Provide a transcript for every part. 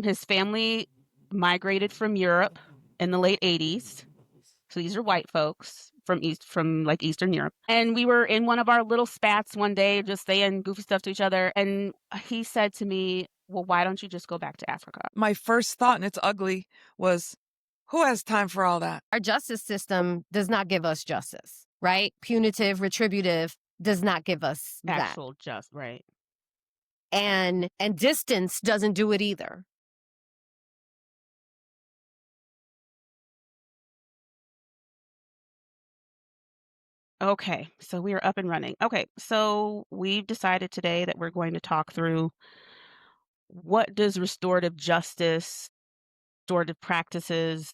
His family migrated from Europe in the late 80s. So these are white folks from like Eastern Europe. And we were in one of our little spats one day, just saying goofy stuff to each other. And he said to me, well, why don't you just go back to Africa? My first thought, and it's ugly, was who has time for all that? Our justice system does not give us justice, right? Punitive, retributive does not give us that. Actual just, right. And distance doesn't do it either. Okay, so we are up and running. Okay, so we've decided today that we're going to talk through what does restorative justice, restorative practices,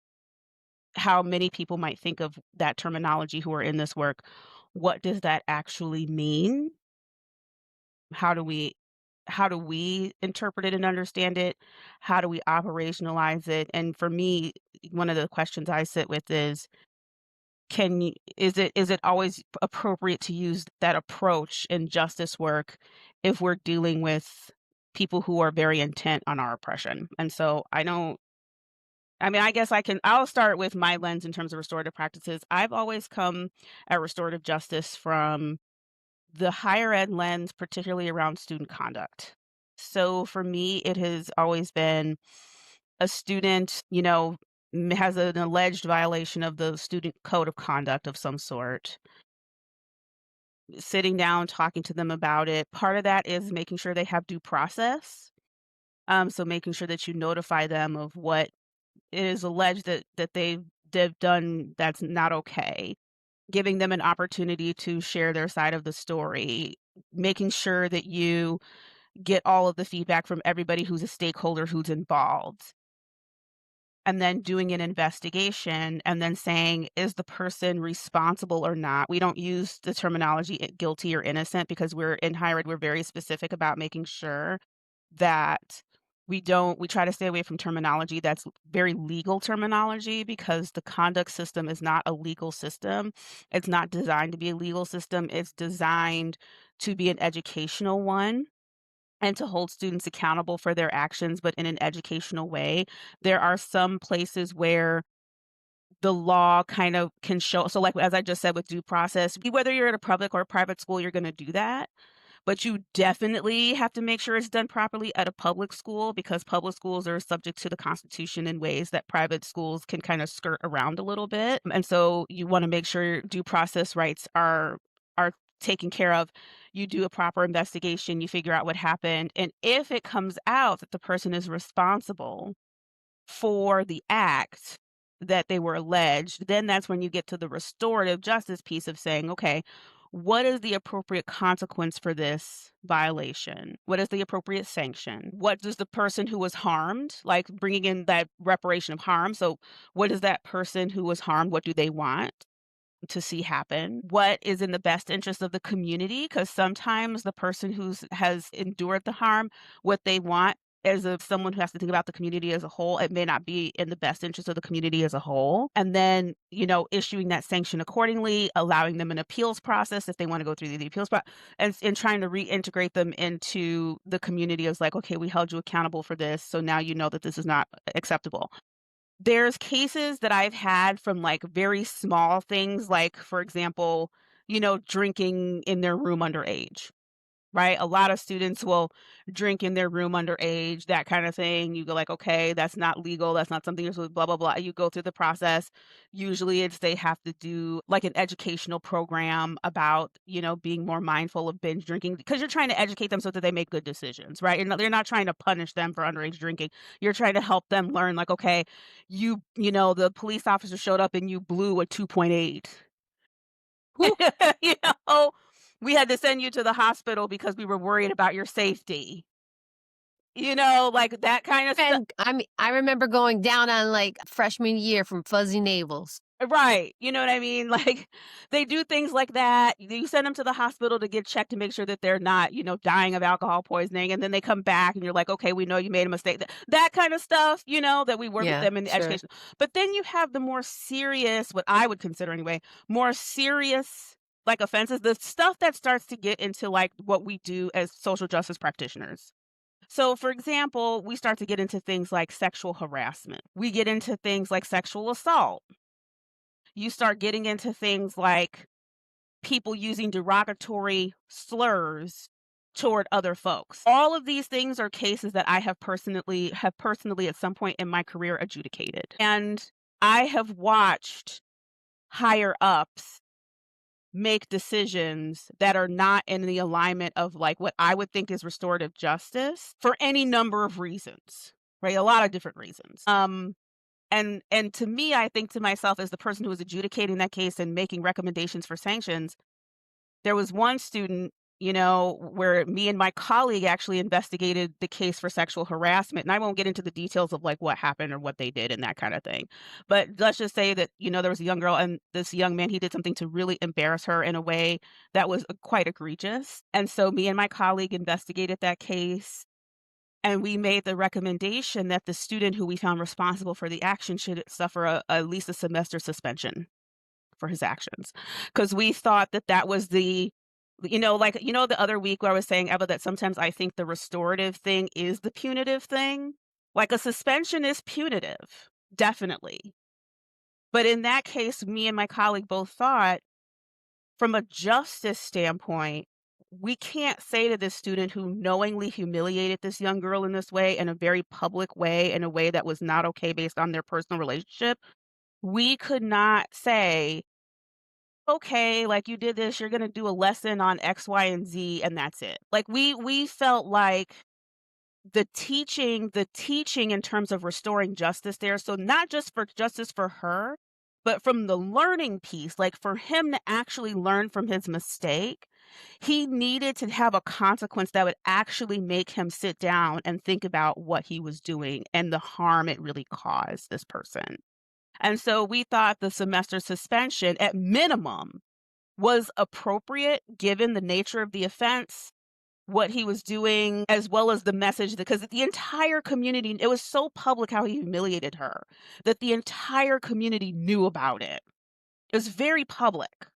how many people might think of that terminology who are in this work. What does that actually mean? How do we interpret it and understand it? How do we operationalize it? And for me, one of the questions I sit with is is it always appropriate to use that approach in justice work if we're dealing with people who are very intent on our oppression? And so I guess I'll start with my lens in terms of restorative practices. I've always come at restorative justice from the higher ed lens, particularly around student conduct. So for me, it has always been a student, has an alleged violation of the student code of conduct of some sort. Sitting down, talking to them about it. Part of that is making sure they have due process. So making sure that you notify them of what it is alleged that they've done that's not okay. Giving them an opportunity to share their side of the story. Making sure that you get all of the feedback from everybody who's a stakeholder who's involved. And then doing an investigation and then saying, is the person responsible or not? We don't use the terminology guilty or innocent because we're in higher ed, we're very specific about making sure that we try to stay away from terminology that's very legal terminology because the conduct system is not a legal system. It's not designed to be a legal system. It's designed to be an educational one and to hold students accountable for their actions, but in an educational way. There are some places where the law kind of can show. So like, as I just said, with due process, whether you're at a public or a private school, you're going to do that. But you definitely have to make sure it's done properly at a public school because public schools are subject to the Constitution in ways that private schools can kind of skirt around a little bit. And so you want to make sure due process rights are taken care of. You do a proper investigation, you figure out what happened. And if it comes out that the person is responsible for the act that they were alleged, then that's when you get to the restorative justice piece of saying, okay, what is the appropriate consequence for this violation? What is the appropriate sanction? What does the person who was harmed, like bringing in that reparation of harm? So what is that person who was harmed? What do they want to see happen? What is in the best interest of the community? Because sometimes the person has endured the harm, what they want as someone who has to think about the community as a whole, it may not be in the best interest of the community as a whole. And then, issuing that sanction accordingly, allowing them an appeals process if they want to go through the appeals process, and trying to reintegrate them into the community as like, okay, we held you accountable for this, so now you know that this is not acceptable. There's cases that I've had from like very small things, like, for example, drinking in their room underage. Right? A lot of students will drink in their room underage, that kind of thing. You go like, okay, that's not legal. That's not something you're supposed to blah, blah, blah. You go through the process. Usually it's they have to do like an educational program about, being more mindful of binge drinking because you're trying to educate them so that they make good decisions, right? And you're not trying to punish them for underage drinking. You're trying to help them learn like, okay, the police officer showed up and you blew a 2.8. You know, we had to send you to the hospital because we were worried about your safety. Like that kind of stuff. And I remember going down on like freshman year from fuzzy navels. Right. You know what I mean? Like they do things like that. You send them to the hospital to get checked to make sure that they're not, dying of alcohol poisoning. And then they come back and you're like, okay, we know you made a mistake. That kind of stuff, that we work with them in the education. But then you have the more serious, what I would consider anyway, more serious like offenses, the stuff that starts to get into like what we do as social justice practitioners. So, for example, we start to get into things like sexual harassment. We get into things like sexual assault. You start getting into things like people using derogatory slurs toward other folks. All of these things are cases that I have personally at some point in my career adjudicated. And I have watched higher ups make decisions that are not in the alignment of like what I would think is restorative justice for any number of reasons, right? A lot of different reasons. And to me, I think to myself as the person who was adjudicating that case and making recommendations for sanctions, there was one student, where me and my colleague actually investigated the case for sexual harassment, and I won't get into the details of, like, what happened or what they did and that kinda thing. But let's just say that, there was a young girl and this young man, he did something to really embarrass her in a way that was, quite egregious, and so me and my colleague investigated that case, and we made the recommendation that the student who we found responsible for the action should suffer at least a semester suspension for his actions, because we thought that that was the other week where I was saying, Eva, that sometimes I think the restorative thing is the punitive thing? Like, a suspension is punitive, definitely. But in that case, me and my colleague both thought, from a justice standpoint, we can't say to this student who knowingly humiliated this young girl in this way, in a very public way, in a way that was not okay based on their personal relationship, we could not say, okay, like you did this, you're gonna do a lesson on X, Y, and Z, and that's it. Like we felt like the teaching in terms of restoring justice there. So not just for justice for her, but from the learning piece, like for him to actually learn from his mistake, he needed to have a consequence that would actually make him sit down and think about what he was doing and the harm it really caused this person. And so we thought the semester suspension at minimum was appropriate given the nature of the offense, what he was doing, as well as the message, because the entire community, it was so public how he humiliated her that the entire community knew about it. It was very public.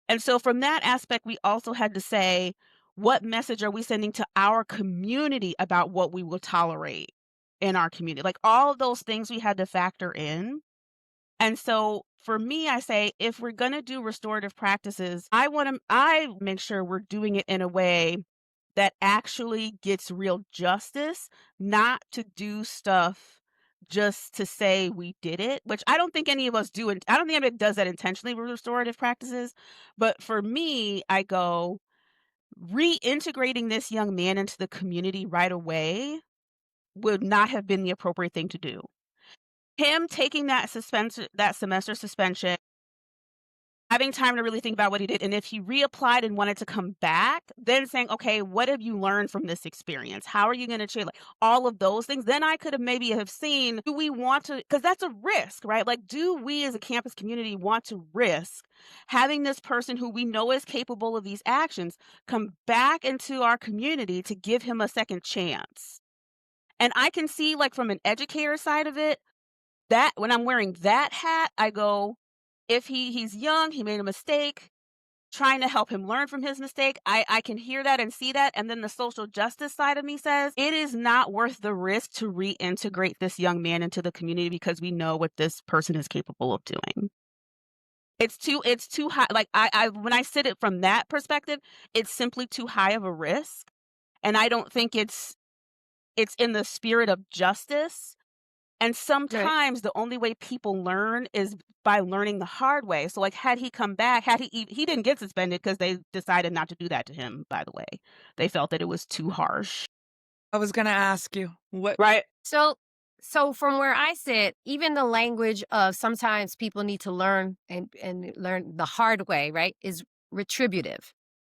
And so from that aspect, we also had to say, what message are we sending to our community about what we will tolerate in our community? Like all of those things we had to factor in. And so for me, I say if we're gonna do restorative practices, I make sure we're doing it in a way that actually gets real justice, not to do stuff just to say we did it, which I don't think any of us do. And I don't think anybody does that intentionally with restorative practices. But for me, I go reintegrating this young man into the community right away would not have been the appropriate thing to do. Him taking that semester suspension, having time to really think about what he did, and if he reapplied and wanted to come back, then saying, "Okay, what have you learned from this experience? How are you gonna change?" Like, all of those things, then I could have maybe have seen, do we want to? Because that's a risk, right? Like, do we as a campus community want to risk having this person who we know is capable of these actions come back into our community to give him a second chance? And I can see, like, from an educator side of it, that when I'm wearing that hat, I go, if he's young, he made a mistake, trying to help him learn from his mistake. I can hear that and see that. And then the social justice side of me says, it is not worth the risk to reintegrate this young man into the community because we know what this person is capable of doing. It's too high. Like I when I sit it from that perspective, it's simply too high of a risk. And I don't think it's in the spirit of justice. And Right. sometimes the only way people learn is by learning the hard way. So, like, had he come back, he didn't get suspended because they decided not to do that to him, by the way. They felt that it was too harsh. I was gonna ask you, what Right. So so from where I sit, even the language of sometimes people need to learn and learn the hard way, right, is retributive,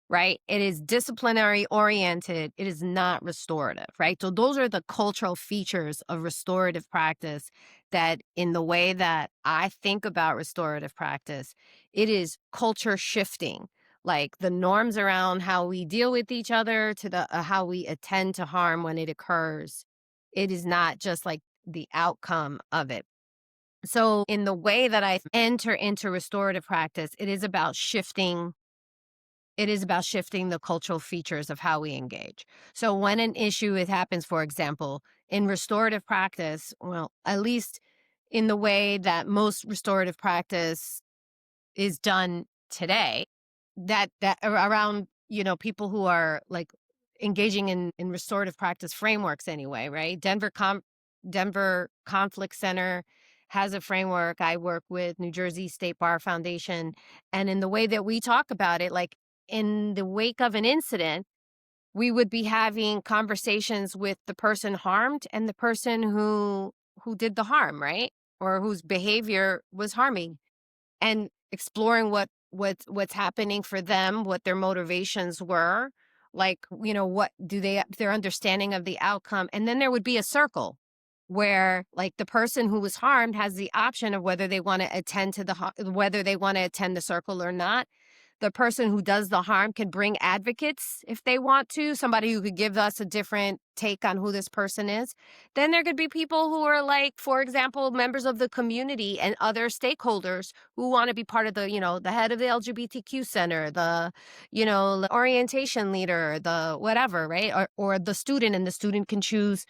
right? It is disciplinary oriented. It is not restorative, right? So those are the cultural features of restorative practice that in the way that I think about restorative practice, it is culture shifting. Like the norms around how we deal with each other to the how we attend to harm when it occurs. It is not just like the outcome of it. So in the way that I enter into restorative practice, it is about shifting It is about shifting the cultural features of how we engage. So when an issue it happens, for example, in restorative practice, well, at least in the way that most restorative practice is done today, around, people who are like engaging in restorative practice frameworks anyway, right? Denver Conflict Center has a framework. I work with New Jersey State Bar Foundation. And in the way that we talk about it, like in the wake of an incident, we would be having conversations with the person harmed and the person who did the harm, right? Or whose behavior was harming, and exploring what's happening for them, what their motivations were, like, what do they their understanding of the outcome. And then there would be a circle where, like, the person who was harmed has the option of whether they want to whether they want to attend the circle or not. The person who does the harm can bring advocates if they want to, somebody who could give us a different take on who this person is. Then there could be people who are, like, for example, members of the community and other stakeholders who want to be part of the head of the LGBTQ center, the orientation leader, the whatever, right? Or the student, and the student can choose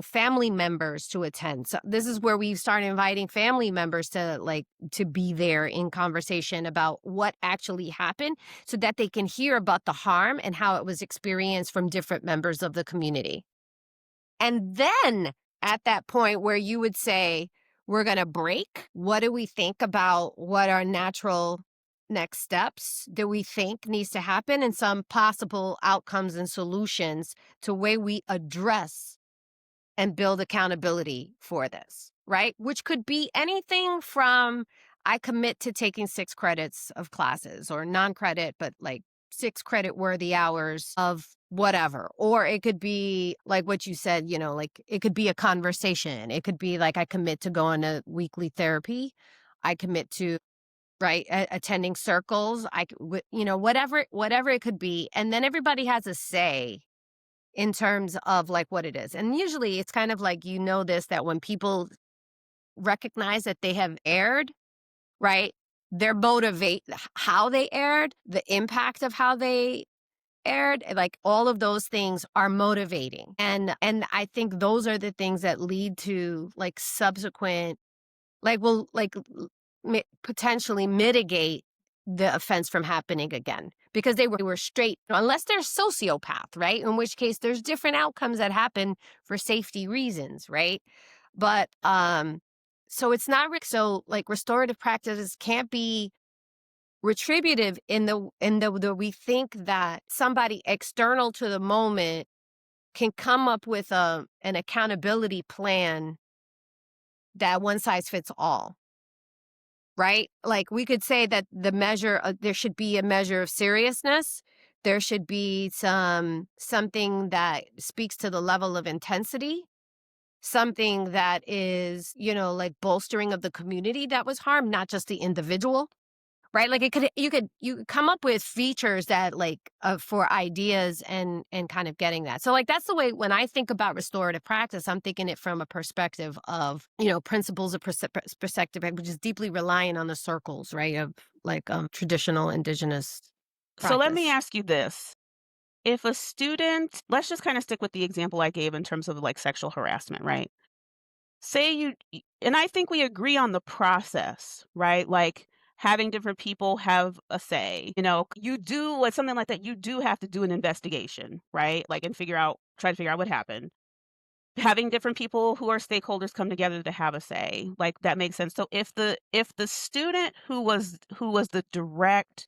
family members to attend. So this is where we start inviting family members to be there in conversation about what actually happened, so that they can hear about the harm and how it was experienced from different members of the community. And then at that point where you would say, we're going to break, what do we think about what our natural next steps do we think needs to happen, and some possible outcomes and solutions to way we address and build accountability for this, right? Which could be anything from, I commit to taking 6 credits of classes, or non-credit, but like 6 credit worthy hours of whatever. Or it could be like what you said, like it could be a conversation. It could be like, I commit to going to weekly therapy. I commit to, right, attending circles. Whatever it could be. And then everybody has a say in terms of like what it is. And usually it's kind of like, this, that when people recognize that they have erred, right? Their motivate how they erred, the impact of how they erred, like all of those things are motivating. And I think those are the things that lead to like subsequent, like, will like potentially mitigate the offense from happening again, because they were straight, unless they're sociopath, right? In which case there's different outcomes that happen for safety reasons, right? But so it's not so like restorative practices can't be retributive in the we think that somebody external to the moment can come up with an accountability plan that one size fits all. Right? Like, we could say that there should be a measure of seriousness. There should be something that speaks to the level of intensity, something that is, like bolstering of the community that was harmed, not just the individual. Right? Like, you could come up with features that like for ideas and kind of getting that. So like that's the way when I think about restorative practice, I'm thinking it from a perspective of, principles of perspective, which is deeply reliant on the circles, right, of like traditional indigenous So let me practice. ask you this. If a student, let's just kind of stick with the example I gave in terms of like sexual harassment, right? Say and I think we agree on the process, right? Like having different people have a say. You do what something like that, you do have to do an investigation, right? Like and try to figure out what happened. Having different people who are stakeholders come together to have a say, like that makes sense. So if the student who was the direct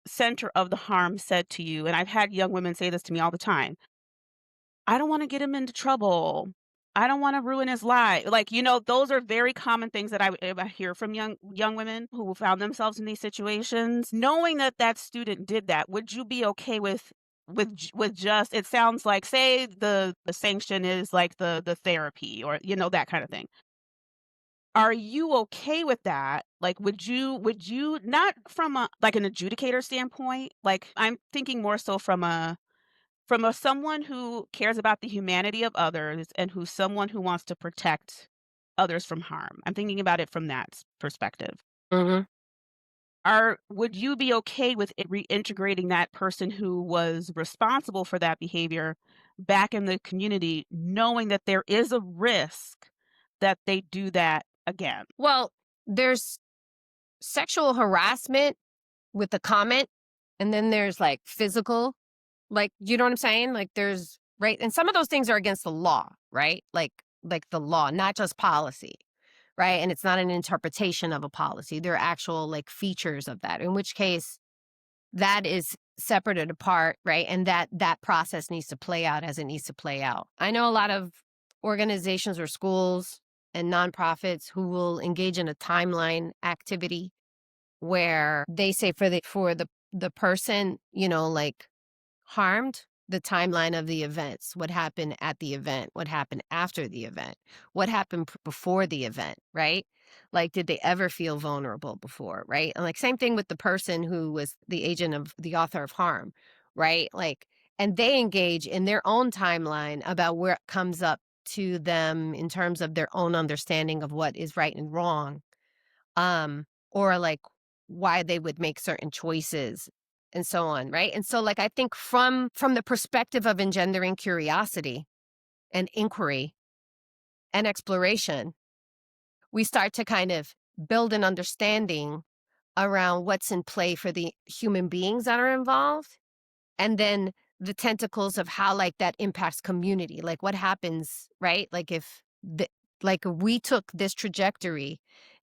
center of the harm said to you, and I've had young women say this to me all the time, I don't want to get him into trouble. I don't want to ruin his life. Like, those are very common things that I hear from young women who found themselves in these situations. Knowing that that student did that, would you be okay with just, it sounds like, say the sanction is like the therapy, or that kind of thing. Are you okay with that? Like, would you not from a like an adjudicator standpoint? Like, I'm thinking more so from a someone who cares about the humanity of others and who's someone who wants to protect others from harm. I'm thinking about it from that perspective. Mhm. would you be okay with it reintegrating that person who was responsible for that behavior back in the community, knowing that there is a risk that they do that again? Well, there's sexual harassment with the comment, and then there's like physical, like, you know what I'm saying? Like there's right, and some of those things are against the law, right? Like the law, not just policy, right? And it's not an interpretation of a policy. There are actual like features of that. In which case, that is separate and apart, right? And that process needs to play out as it needs to play out. I know a lot of organizations or schools and nonprofits who will engage in a timeline activity where they say for the person, like harmed, the timeline of the events, what happened at the event, what happened after the event, what happened before the event, right? Like, did they ever feel vulnerable before, right? And like, same thing with the person who was the agent of the author of harm, right? Like, and they engage in their own timeline about where it comes up to them in terms of their own understanding of what is right and wrong, or like why they would make certain choices and so on, right? And so like I think from the perspective of engendering curiosity and inquiry and exploration, we start to kind of build an understanding around what's in play for the human beings that are involved, and then the tentacles of how like that impacts community, like what happens, right? Like if like we took this trajectory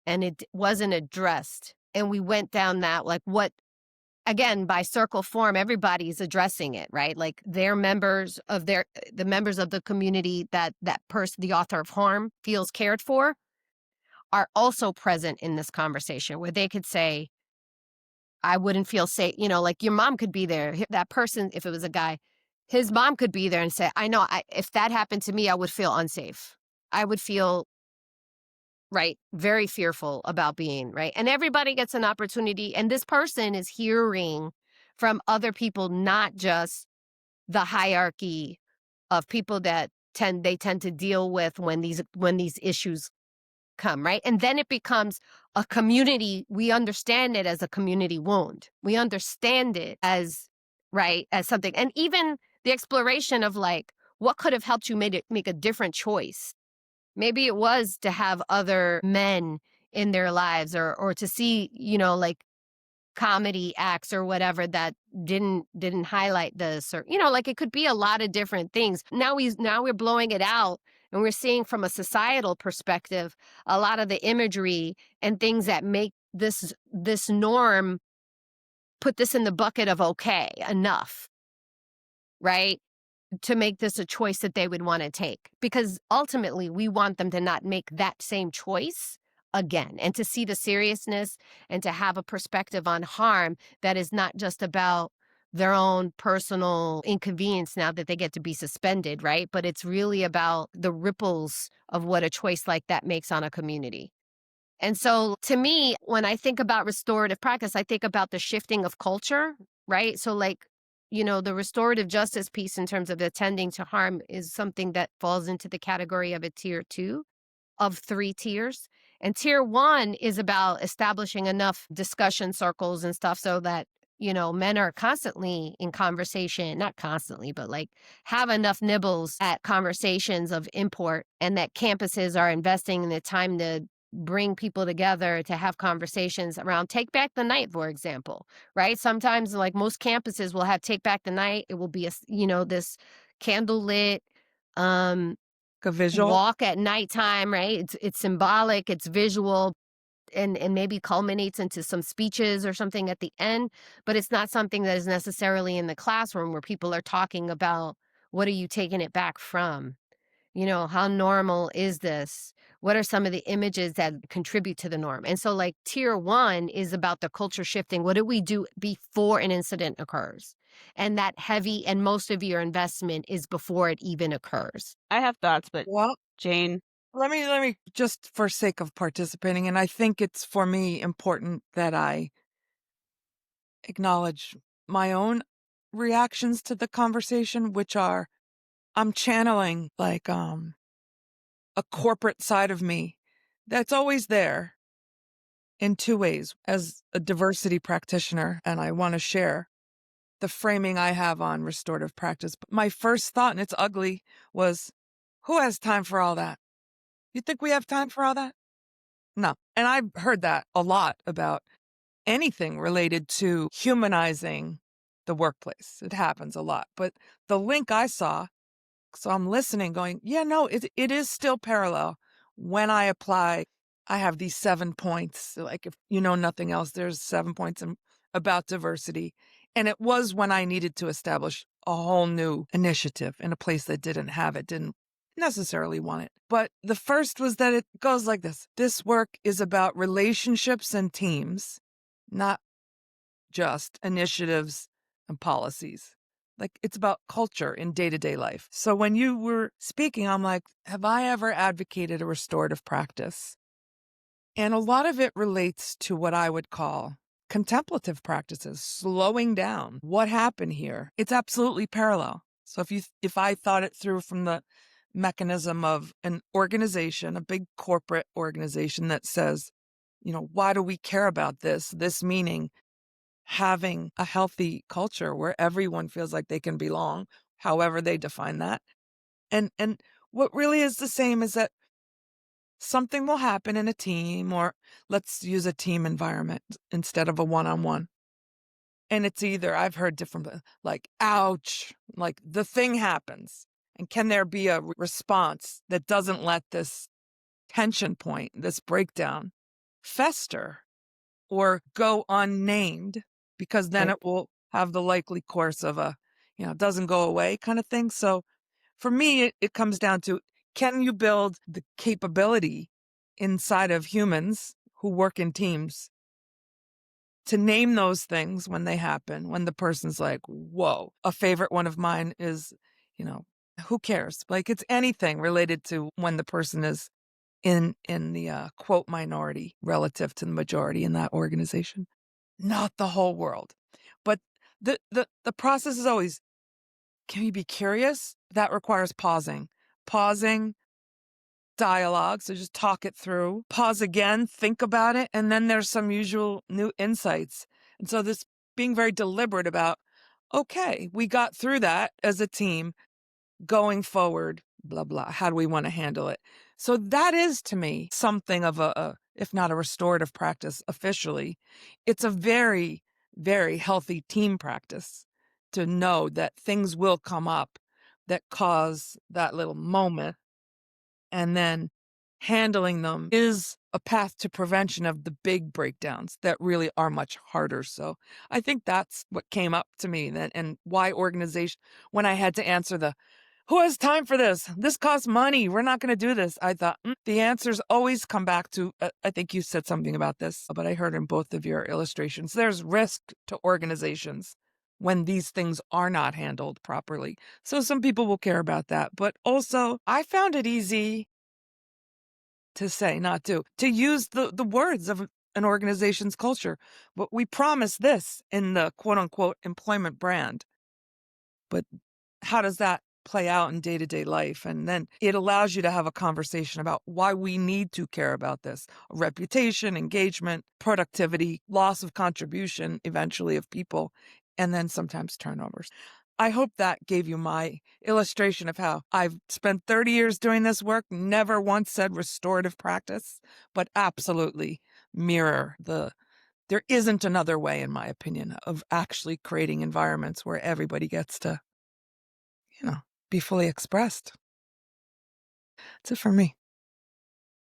and it wasn't addressed and we went down that, like what, again, by circle form, everybody's addressing it, right? Like they're members of the members of the community that person, the author of harm, feels cared for, are also present in this conversation where they could say, I wouldn't feel safe. Like your mom could be there. That person, if it was a guy, his mom could be there and say, I know, if that happened to me, I would feel unsafe. I would feel, right, very fearful about being, right. And everybody gets an opportunity. And this person is hearing from other people, not just the hierarchy of people that they tend to deal with when these issues come, right? And then it becomes a community. We understand it as a community wound. We understand it as, right, as something. And even the exploration of like, what could have helped you make a different choice? Maybe it was to have other men in their lives, or to see, like comedy acts or whatever that didn't highlight this, or like it could be a lot of different things. Now we're blowing it out, and we're seeing from a societal perspective a lot of the imagery and things that make this norm, put this in the bucket of okay enough, right, to make this a choice that they would want to take, because ultimately we want them to not make that same choice again, and to see the seriousness and to have a perspective on harm that is not just about their own personal inconvenience now that they get to be suspended, right? But it's really about the ripples of what a choice like that makes on a community. And so to me, when I think about restorative practice, I think about the shifting of culture, right? So, like, the restorative justice piece in terms of attending to harm is something that falls into the category of a tier two of 3 tiers. And tier one is about establishing enough discussion circles and stuff so that, men are constantly in conversation, not constantly, but like have enough nibbles at conversations of import, and that campuses are investing in the time to bring people together to have conversations around take back the night, for example, right? Sometimes, like most campuses will have take back the night. It will be this candle lit, um, A visual. walk at nighttime, right? It's symbolic, it's visual, and maybe culminates into some speeches or something at the end, but it's not something that is necessarily in the classroom where people are talking about what are you taking it back from? How normal is this? What are some of the images that contribute to the norm? And so, like, tier one is about the culture shifting. What do we do before an incident occurs? And that heavy and most of your investment is before it even occurs. I have thoughts, but Well, Jane, let me just for sake of participating, and I think it's for me important that I acknowledge my own reactions to the conversation, which are I'm channeling like a corporate side of me that's always there. in two ways. As a diversity practitioner, and I want to share the framing I have on restorative practice. But my first thought, and it's ugly, was who has time for all that? You think we have time for all that? No. And I've heard that a lot about anything related to humanizing the workplace. It happens a lot. But the link I saw, so I'm listening, going, yeah, no, it is still parallel. When I apply, I have these 7 points. Like, if you know nothing else, there's 7 points about diversity. And it was when I needed to establish a whole new initiative in a place that didn't have it, didn't necessarily want it. But the first was that it goes like this. This work is about relationships and teams, not just initiatives and policies. Like, it's about culture in day-to-day life. So when you were speaking, I'm like, have I ever advocated a restorative practice? And a lot of it relates to what I would call contemplative practices, slowing down. What happened here? It's absolutely parallel. So if I thought it through from the mechanism of an organization, a big corporate organization that says, why do we care about this? This meaning having a healthy culture where everyone feels like they can belong, however they define that. And what really is the same is that something will happen in a team, or let's use a team environment instead of a one-on-one. And it's either, I've heard different, like, ouch, like the thing happens. And can there be a response that doesn't let this tension point, this breakdown, fester or go unnamed? Because then Right. it will have the likely course of doesn't go away kind of thing. So for me, it comes down to, can you build the capability inside of humans who work in teams to name those things when they happen, when the person's like, whoa. A favorite one of mine is, who cares? Like, it's anything related to when the person is in the quote minority relative to the majority in that organization. Not the whole world. But the process is always, can you be curious? That requires pausing. Pausing, dialogue, so just talk it through. Pause again, think about it, and then there's some usual new insights. And so this being very deliberate about, okay, we got through that as a team, going forward, blah, blah. How do we want to handle it? So that is, to me, something of if not a restorative practice officially, it's a very, very healthy team practice to know that things will come up that cause that little moment, and then handling them is a path to prevention of the big breakdowns that really are much harder. So I think that's what came up to me, and why organization, when I had to answer who has time for this? This costs money. We're not going to do this. I thought the answers always come back to, I think you said something about this, but I heard in both of your illustrations, there's risk to organizations when these things are not handled properly. So some people will care about that. But also, I found it easy to say, not to use the words of an organization's culture. But we promise this in the quote unquote employment brand. But how does that play out in day-to-day life? And then it allows you to have a conversation about why we need to care about this: reputation, engagement, productivity, loss of contribution eventually of people, and then sometimes turnovers. I hope that gave you my illustration of how I've spent 30 years doing this work, never once said restorative practice, but absolutely mirror there isn't another way, in my opinion, of actually creating environments where everybody gets to, you know, be fully expressed. That's it for me.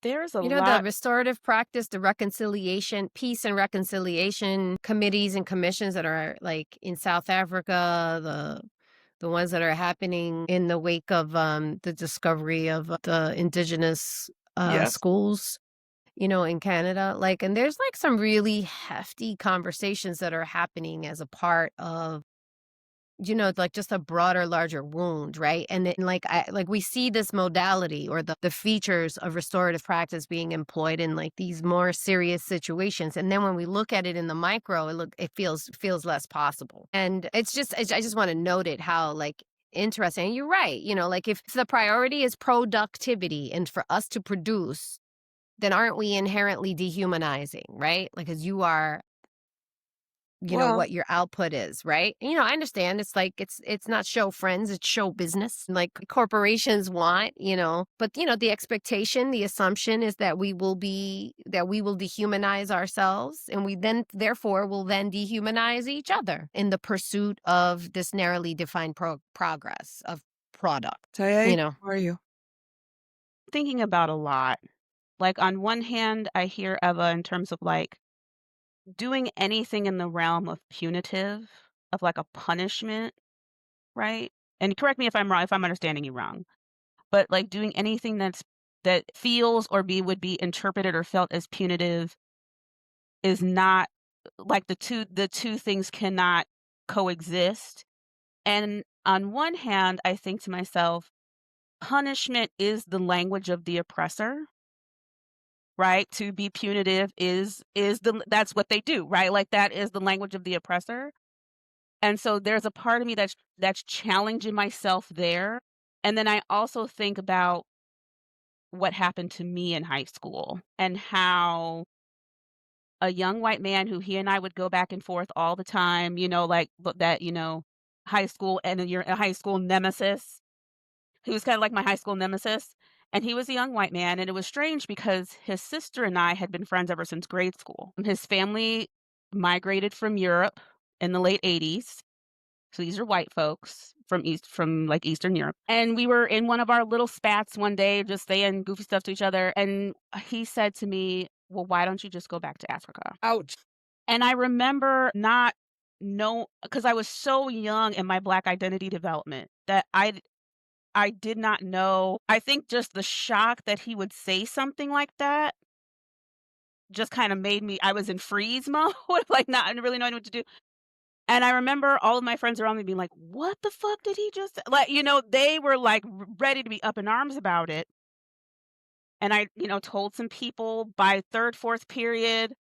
There's a The lot. restorative practice, the reconciliation, peace and reconciliation committees and commissions that are like in South Africa, the ones that are happening in the wake of the discovery of the indigenous Yes. schools, in Canada. Like, and there's like some really hefty conversations that are happening as a part of like just a broader, larger wound, right? And then like we see this modality or the features of restorative practice being employed in like these more serious situations. And then when we look at it in the micro, it feels less possible. And I just want to note it how like interesting. And you're right, like if the priority is productivity and for us to produce, then aren't we inherently dehumanizing, right? Like, because you are, Well, what your output is, right? I understand it's like it's not show friends, it's show business. Like corporations want, but the expectation, the assumption is that we will dehumanize ourselves, and we then therefore will then dehumanize each other in the pursuit of this narrowly defined progress of product, Tay, you know. how are you? Thinking about a lot. Like, on one hand, I hear Eva in terms of, like, doing anything in the realm of punitive, of, like, a punishment, right? And correct me if I'm wrong, if I'm understanding you wrong, but, like, doing anything that feels or would be interpreted or felt as punitive is not like, the two things cannot coexist. And on one hand, I think to myself, punishment is the language of the oppressor, right? To be punitive is that's what they do, right? Like, that is the language of the oppressor. And so there's a part of me that's challenging myself there. And then I also think about what happened to me in high school and how a young white man who he and I would go back and forth all the time, like that, high school and your high school nemesis. He was kind of like my high school nemesis. And he was a young white man. And it was strange because his sister and I had been friends ever since grade school. His family migrated from Europe in the late 80s. So these are white folks from like Eastern Europe. And we were in one of our little spats one day, just saying goofy stuff to each other. And he said to me, "Well, why don't you just go back to Africa?" Ouch. And I remember not know because I was so young in my Black identity development that I did not know. I think just the shock that he would say something like that just kind of made me I was in freeze mode, like not really knowing what to do. And I remember all of my friends around me being like, "What the fuck did he just say?" Like, they were like ready to be up in arms about it. And I, told some people by third, fourth period,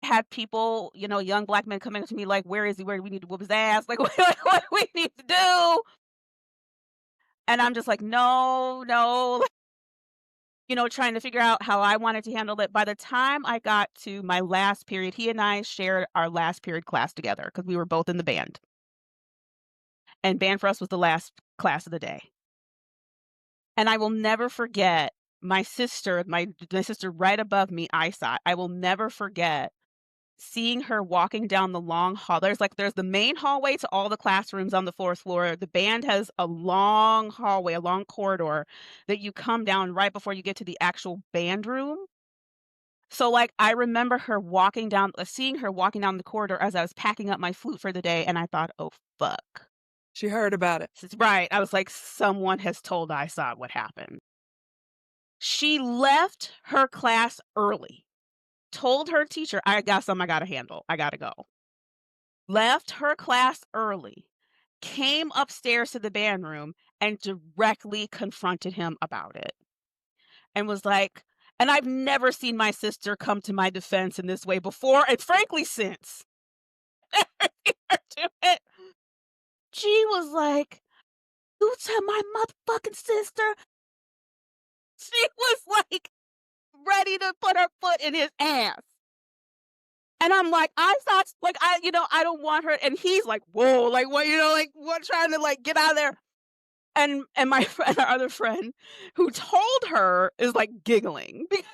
had people, young Black men coming up to me like, "Where is he? Where do we need to whoop his ass? Like, what do we need to do?" And I'm just like, "No, no," trying to figure out how I wanted to handle it. By the time I got to my last period, he and I shared our last period class together because we were both in the band. And band for us was the last class of the day. And I will never forget my sister right above me, eyesight. I will never forget seeing her walking down the long hall. There's the main hallway to all the classrooms on the 4th floor. The band has a long hallway, a long corridor that you come down right before you get to the actual band room. So, like, I remember seeing her walking down the corridor as I was packing up my flute for the day, and I thought, "Oh, fuck." She heard about it. Right. I was like, "Someone has told I saw what happened." She left her class early, told her teacher, "I got something I gotta handle. I gotta go." Left her class early, came upstairs to the band room, and directly confronted him about it, and was like and I've never seen my sister come to my defense in this way before, and frankly since. To it. She was like, "You tell my motherfucking sister." She was, like, ready to put her foot in his ass. And I'm like, I thought, like, I don't want her. And he's like, "Whoa, like, what, like, what, trying to, like, get out of there." And my friend, our other friend who told her is, like, giggling because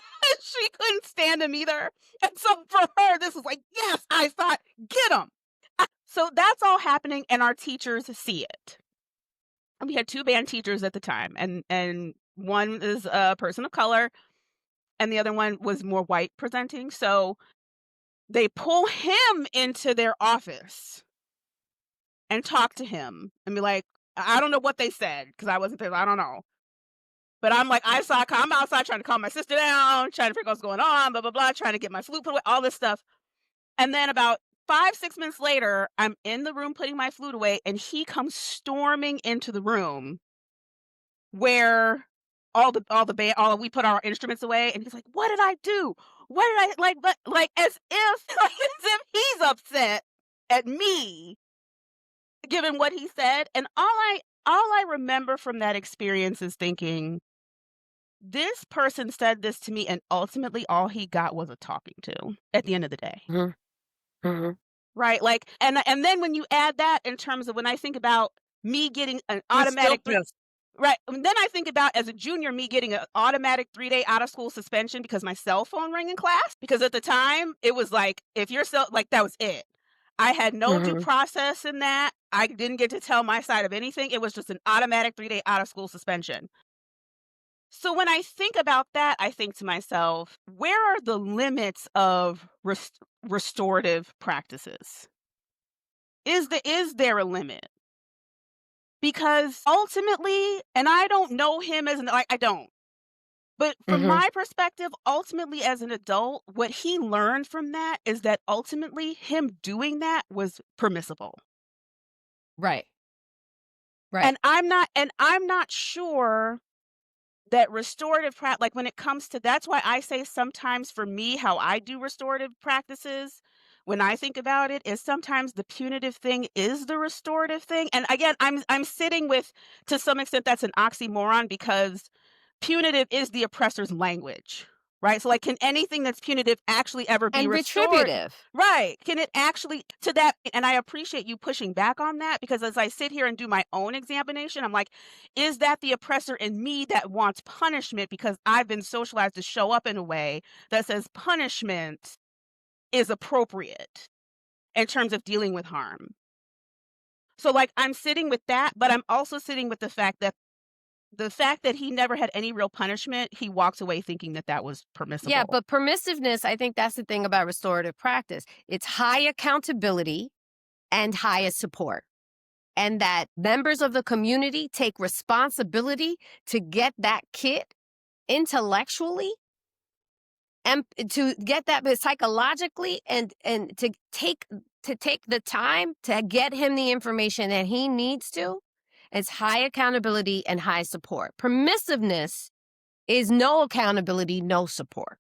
she couldn't stand him either. And so for her, this was like, "Yes, I thought, get him." So that's all happening, and our teachers see it. And we had 2 band teachers at the time, and one is a person of color, and the other one was more white presenting. So they pull him into their office and talk to him and be like, I don't know what they said because I wasn't there. I don't know. But I'm like, I'm outside trying to calm my sister down, trying to figure out what's going on, blah, blah, blah, trying to get my flute put away, all this stuff. And then about 5, 6 minutes later, I'm in the room putting my flute away, and he comes storming into the room where we put our instruments away, and he's like, "What did I do? What did I like as if like, as if he's upset at me given what he said." And all I remember from that experience is thinking, this person said this to me, and ultimately all he got was a talking to at the end of the day. Mhm. Mhm. Right? Like, and then when you add that in terms of when I think about me getting an You're still automatic pissed. right, and then I think about as a junior, me getting an automatic 3-day out of school suspension because my cell phone rang in class, because at the time, it was like, if your cell like, that was it. I had no due Mhm. process in that. I didn't get to tell my side of anything. It was just an automatic 3-day out of school suspension. So when I think about that, I think to myself, where are the limits of restorative practices? Is there a limit? Because ultimately, and I don't know him as an like, I don't. But from Mhm. my perspective, ultimately as an adult, what he learned from that is that ultimately him doing that was permissible. Right. Right. And I'm not sure that restorative like, when it comes to that's why I say sometimes for me, how I do restorative practices, when I think about it, is sometimes the punitive thing is the restorative thing, and again, I'm sitting with to some extent, that's an oxymoron because punitive is the oppressor's language, right? So, like, can anything that's punitive actually ever be And restored? retributive. Right. Can it actually to that and I appreciate you pushing back on that because as I sit here and do my own examination, I'm like, is that the oppressor in me that wants punishment because I've been socialized to show up in a way that says punishment is appropriate in terms of dealing with harm? So, like, I'm sitting with that, but I'm also sitting with the fact that he never had any real punishment, he walks away thinking that that was Yeah, permissible. but permissiveness, I think that's the thing about restorative practice. It's high accountability and high support. And that members of the community take responsibility to get that kid intellectually and to get that but psychologically and to take the time to get him the information that he needs to. It's high accountability and high support. Permissiveness is no accountability, no support.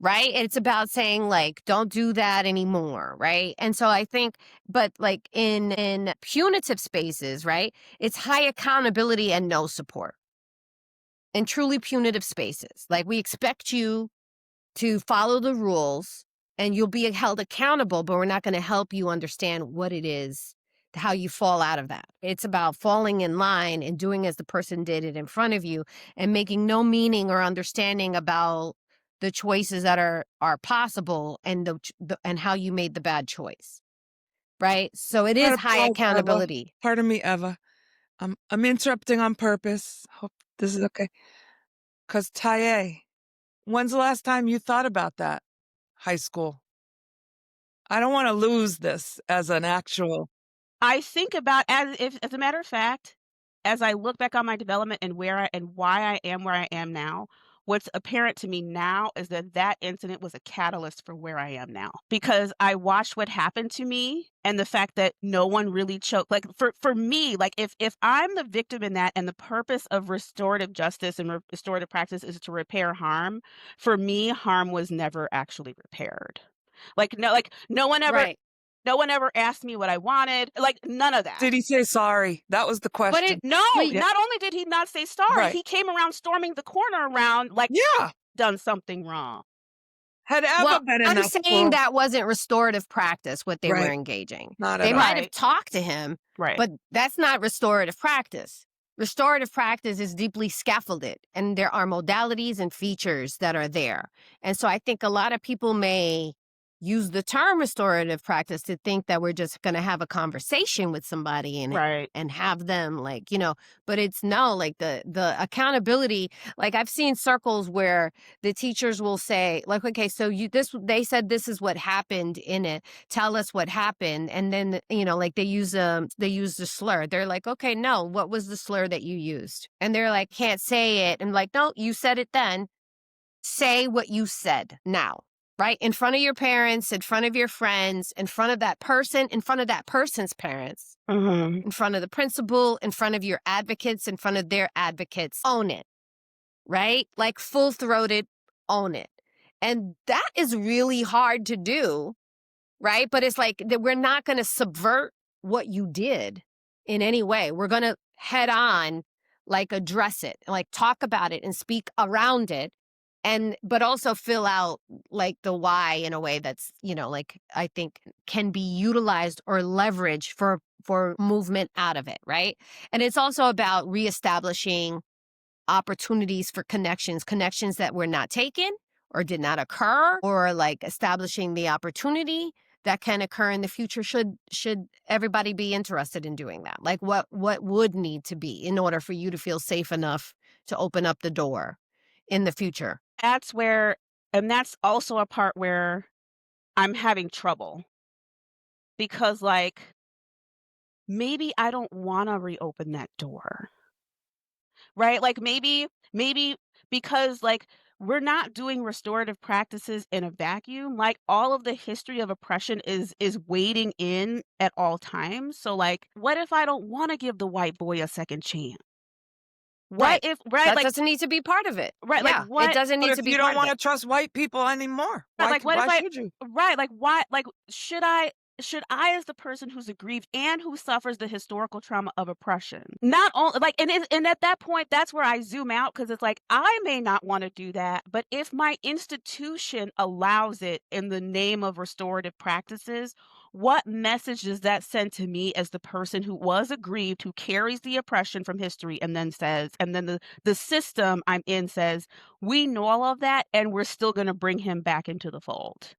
Right? It's about saying like, don't do that anymore, right? And so I think, but like in punitive spaces, right? It's high accountability and no support. In truly punitive spaces, like we expect you to follow the rules and you'll be held accountable, but we're not going to help you understand what it is, how you fall out of that. It's about falling in line and doing as the person did it in front of you and making no meaning or understanding about the choices that are possible and and how you made the bad choice. Right? So it is Gotta high pause, Eva. accountability. Pardon me, Eva. I'm interrupting on purpose. Hope this is okay. Cause Taye, when's the last time you thought about that? High school. I don't want to lose this as an actual. I think about as a matter of fact, as I look back on my development and where I and why I am where I am now, what's apparent to me now is that that incident was a catalyst for where I am now. Because I watched what happened to me and the fact that no one really choked like, for me, like, if I'm the victim in that and the purpose of restorative justice and restorative practice is to repair harm, for me, harm was never actually repaired. Like, Right. no one ever asked me what I wanted, like, none of that. Did he say sorry? That was the But it question. No, we Yeah. not only did he not say sorry, Right. he came around storming the corner around like Yeah. done something wrong. Had Eva Well, been in I'm that saying school. that wasn't restorative practice what they were Right. engaging. Not They at all. might have Right, talked to him, right. but that's not restorative practice. Restorative practice is deeply scaffolded, and there are modalities and features that are there. And so I think a lot of people may use the term restorative practice to think that we're just going to have a conversation with somebody Right. and have them like, but it's no, like the accountability. Like I've seen circles where the teachers will say like, okay, so they said this is what happened in it, tell us what happened, and then like they use the slur. They're like, okay, no, what was the slur that you used? And they're like, can't say it. And like, no, you said it then. Say what you said now, right? In front of your parents, in front of your friends, in front of that person, in front of that person's parents, Mhm. in front of the principal, in front of your advocates, in front of their advocates. Own it, right? Like full throated, own it. And that is really hard to do, right? But it's like that we're not going to subvert what you did in any way. We're going to head on like address it, like talk about it and speak around it, and but also fill out like the why in a way that's, like I think can be utilized or leveraged for movement out of it, right? And it's also about reestablishing opportunities for connections that were not taken or did not occur, or like establishing the opportunity that can occur in the future should everybody be interested in doing that. Like what would need to be in order for you to feel safe enough to open up the door in the future. That's where and that's also a part where I'm having trouble because, like, maybe I don't wanna reopen that door, right? Like, maybe because, like, we're not doing restorative practices in a vacuum, like, all of the history of oppression is waiting in at all times, so, like, what if I don't wanna give the white boy a second chance? What Right. if right, That doesn't need to be part of it. like, Yeah, it what doesn't But need if to be you part don't of it. wanna trust white people anymore, right, like, what if why I should you? right, like, why like, should I as the person who's aggrieved and who suffers the historical trauma of oppression, not only like, and at that point, that's where I zoom out because it's like, I may not wanna do that, but if my institution allows it in the name of restorative practices, what message does that send to me as the person who was aggrieved, who carries the oppression from history and then the system I'm in says, "We know all of that, and we're still gonna bring him back into the fold."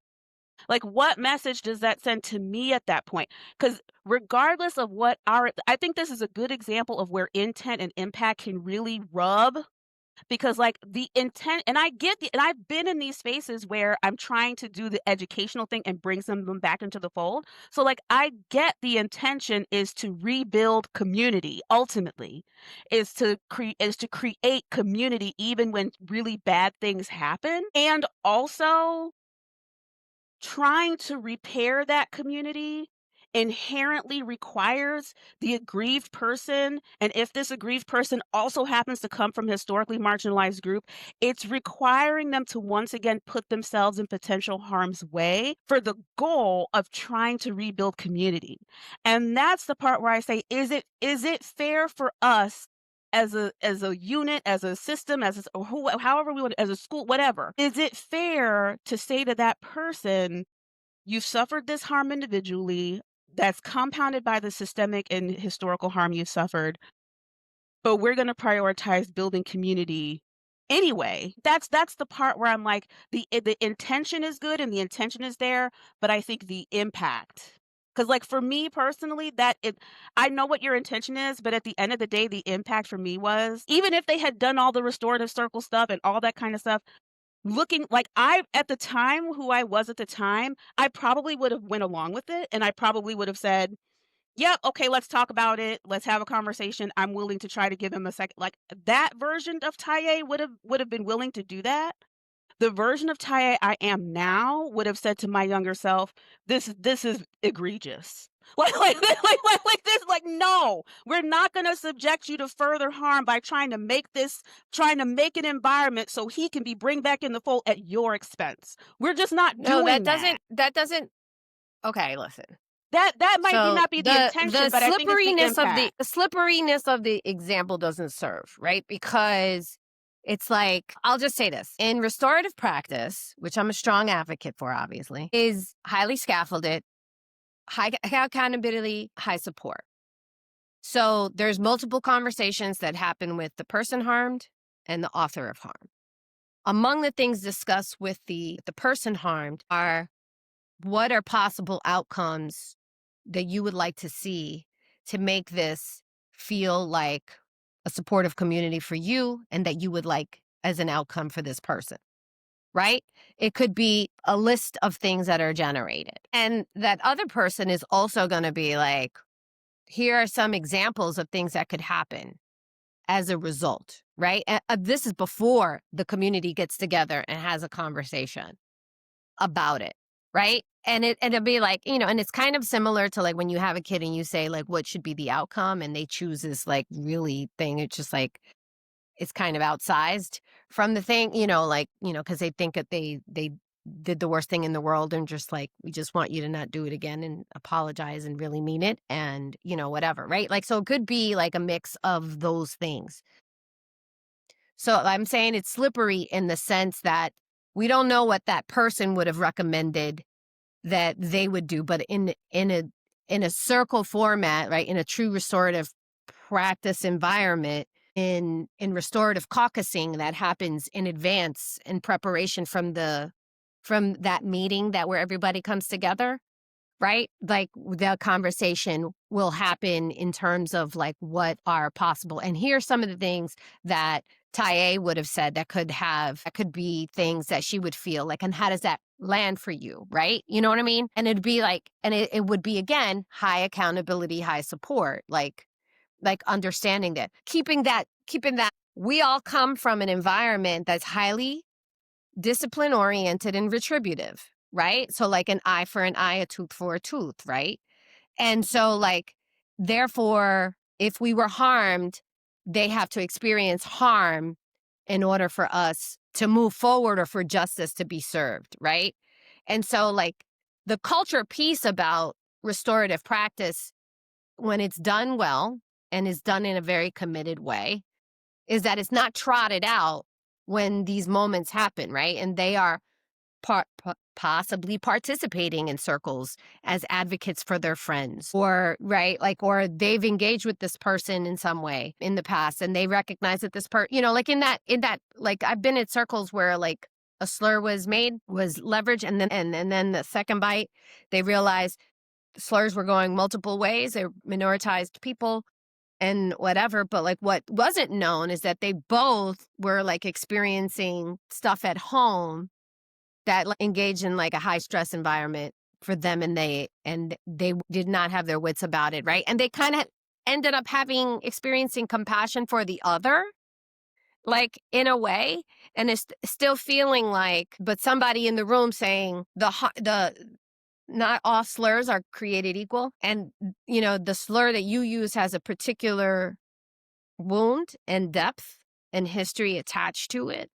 Like, what message does that send to me at that point? Because regardless of what our I think this is a good example of where intent and impact can really rub because, like, the intent and I get the and I've been in these spaces where I'm trying to do the educational thing and bring some of them back into the fold. So, like, I get the intention is to rebuild community ultimately, is to create community even when really bad things happen, and also trying to repair that community inherently requires the aggrieved person, and if this aggrieved person also happens to come from a historically marginalized group, it's requiring them to once again put themselves in potential harm's way for the goal of trying to rebuild community. And that's the part where I say, is it fair for us as a unit, as a system, or however we want, as a school, whatever. Is it fair to say to that person, "You've suffered this harm individually that's compounded by the systemic and historical harm you've suffered, but we're gonna prioritize building community anyway." That's the part where I'm like, the intention is good and the intention is there, but I think the impact, because like, for me personally, I know what your intention is, but at the end of the day, the impact for me was even if they had done all the restorative circle stuff and all that kind of stuff, looking like I at the time, who I was at the time, I probably would have went along with it, and I probably would have said, "Yep, okay, let's talk about it. Let's have a conversation. I'm willing to try to give him a second." Like, that version of Taye would have been willing to do that. The version of Taye I am now would have said to my younger self, "This is egregious." Like this, like, "No, we're not gonna subject you to further harm by trying to make an environment so he can be bring back in the fold at your expense. We're just not No, doing that." that doesn't okay, listen. That might So not be the the intention, but I think it's the slipperiness of impact. the slipperiness of the example doesn't serve, right? Because it's like, I'll just say this. In restorative practice, which I'm a strong advocate for, obviously, is highly scaffolded, high accountability, high support. So there's multiple conversations that happen with the person harmed and the author of harm. Among the things discussed with the person harmed are what are possible outcomes that you would like to see to make this feel like a supportive community for you and that you would like as an outcome for this person, right? It could be a list of things that are generated. And that other person is also going to be like, here are some examples of things that could happen as a result, right? This is before the community gets together and has a conversation about it, right? And it'll be like, and it's kind of similar to like when you have a kid and you say like what should be the outcome and they choose this like really thing. It's just like it's kind of outsized from the thing, like, because they think that they did the worst thing in the world and just like, we just want you to not do it again and apologize and really mean it and, whatever, right? Like, so it could be like a mix of those things. So I'm saying it's slippery in the sense that we don't know what that person would have recommended that they would do, but in a circle format, right, in a true restorative practice environment, in restorative caucusing that happens in advance in preparation from that meeting that where everybody comes together, right? Like the conversation will happen in terms of like what are possible. And here's some of the things that Taye would have said that could be things that she would feel like, and how does that land for you, right? You know what I mean? And it'd be like, and it would be again, high accountability, high support, like understanding that, keeping that we all come from an environment that's highly discipline oriented and retributive, right? So like an eye for an eye, a tooth for a tooth, right? And so like therefore if we were harmed, they have to experience harm in order for us to move forward or for justice to be served, right? And so like the culture piece about restorative practice when it's done well and is done in a very committed way is that it's not trotted out when these moments happen, right? And they are possibly participating in circles as advocates for their friends, or right, like, or they've engaged with this person in some way in the past and they recognize that this person, like in that like I've been in circles where like a slur was leveraged, and then the second bite they realized slurs were going multiple ways. They're minoritized people and whatever. But like what wasn't known is that they both were like experiencing stuff at home that like, engaged in like a high stress environment for them, and they did not have their wits about it, right? And they kind of ended up experiencing compassion for the other, like in a way, and it's still feeling like, but somebody in the room saying the not all slurs are created equal. And, the slur that you use has a particular wound and depth and history attached to it.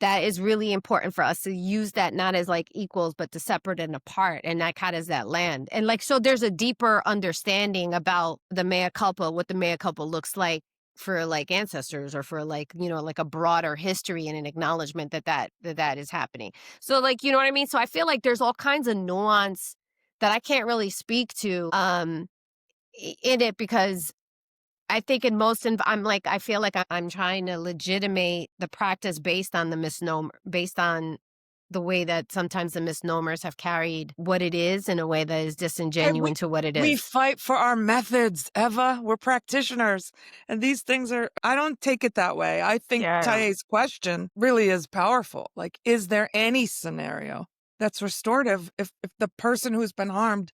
That is really important for us to use that not as like equals, but to separate and apart. And like, how does that land? And like, so there's a deeper understanding about the mea culpa, what the mea culpa looks like for like ancestors, or for like, like a broader history and an acknowledgement that is happening. So like, you know what I mean? So I feel like there's all kinds of nuance that I can't really speak to in it, because I think in most, I'm like, I feel like I'm trying to legitimate the practice based on the misnomer, based on the way that sometimes the misnomers have carried what it is in a way that is Hey, disingenuous to what it we is. fight for our methods, Eva. We're practitioners. And these things I don't take it that way. I think Yeah. Taye's question really is powerful. Like, is there any scenario that's restorative if the person who's been harmed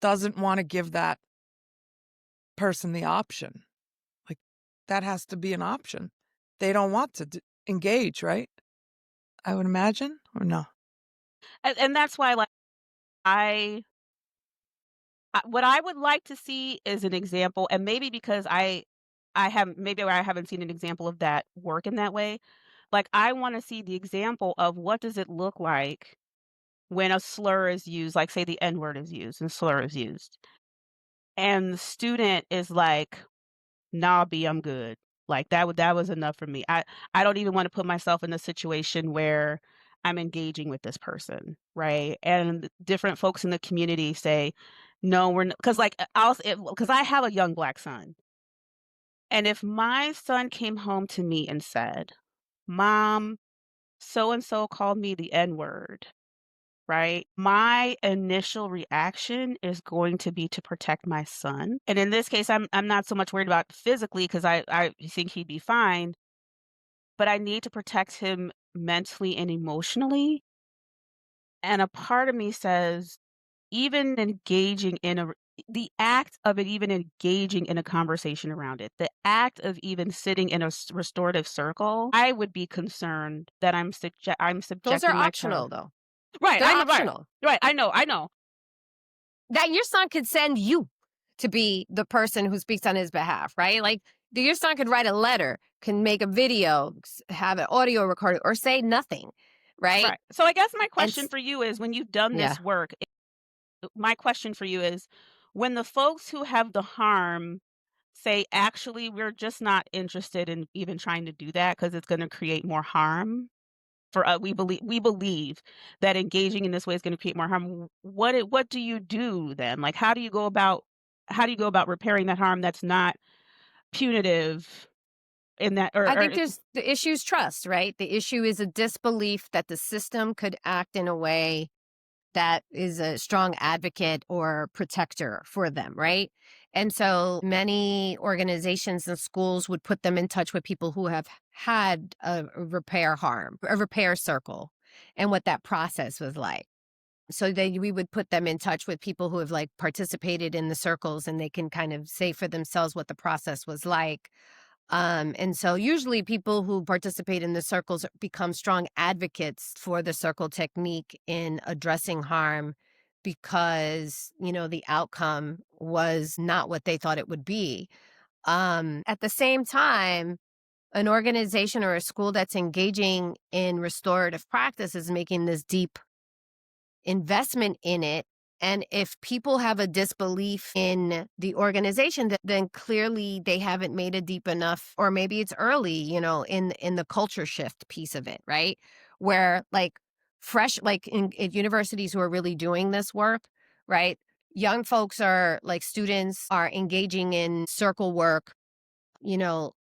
doesn't want to give that person the option? Like, that has to be an option. They don't want to engage, right? I would imagine, or no? And that's why, like, I what I would like to see is an example, and maybe because I haven't seen an example of that work in that way. Like, I wanna see the example of what does it look like when a slur is used, like, say the N word is used and slur is used, and the student is like, "Nah, B, I'm good." Like, that was enough for me. I don't even wanna put myself in a situation where I'm engaging with this person, right? And different folks in the community say, "No, we're because like, I'll because I have a young Black son, and if my son came home to me and said, 'Mom, so and so called me the N word,' right? My initial reaction is going to be to protect my son. And in this case, I'm not so much worried about physically because I think he'd be fine, but I need to protect him mentally and emotionally. And a part of me says, even engaging in the act of it, even engaging in a conversation around it, the act of even sitting in a restorative circle, I would be concerned that I'm Those are subjecting my child. optional though. Right, They're I know, right, optional. right, I know. That your son could send you to be the person who speaks on his behalf, right? Like your son could write a letter, can make a video, have an audio recording, or say nothing, right? Right. So I guess my And question for you is when you've done yeah. this work, my question for you is when the folks who have the harm say, actually, we're just not interested in even trying to do that because it's going to create more harm for we believe that engaging in this way is going to create more harm. What do you do then? Like, how do you go about repairing that harm that's not punitive in that I think or there's the issue's trust, right? The issue is a disbelief that the system could act in a way that is a strong advocate or protector for them, right? And so many organizations and schools would put them in touch with people who have had a repair harm, a repair circle, and what that process was like. So we would put them in touch with people who have like participated in the circles and they can kind of say for themselves what the process was like. And so usually people who participate in the circles become strong advocates for the circle technique in addressing harm because, the outcome was not what they thought it would be. At the same time, an organization or a school that's engaging in restorative practice is making this deep investment in it. And if people have a disbelief in the organization, then clearly they haven't made a deep enough, or maybe it's early, in the culture shift piece of it, right? Where like fresh, like in universities who are really doing this work, right? Young folks are like students are engaging in circle work, you know,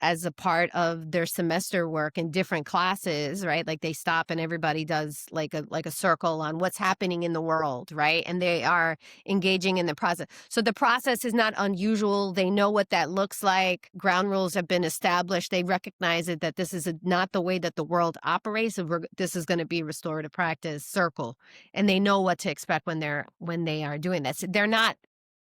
as a part of their semester work in different classes, right? Like they stop and everybody does like a circle on what's happening in the world, right? And they are engaging in the process. So the process is not unusual. They know what that looks like. Ground rules have been established. They recognize it that this is not the way that the world operates. So this is going to be restorative practice circle, and they know what to expect when they are doing this. They're not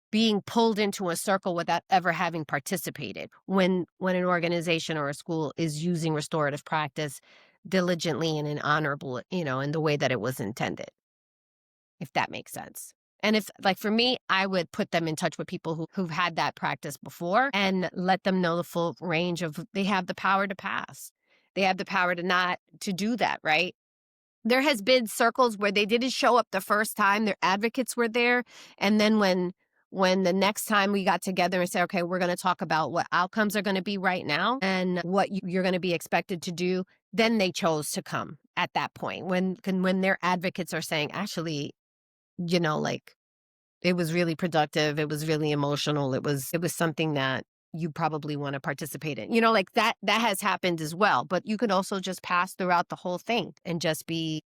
being pulled into a circle without ever having participated when an organization or a school is using restorative practice diligently and in honorable, in the way that it was intended, if that makes sense. And if like for me, I would put them in touch with people who've had that practice before and let them know the full range of they have the power to pass. They have the power to do that, right? There has been circles where they didn't show up the first time, their advocates were there, and then when the next time we got together and said, "Okay, we're gonna talk about what outcomes are gonna be right now and what you're gonna be expected to do," then they chose to come at that point when their advocates are saying, "Actually, like, it was really productive, it was really emotional, it was something that you probably wanna participate in." Like, that has happened as well, but you could also just pass throughout the whole thing and just be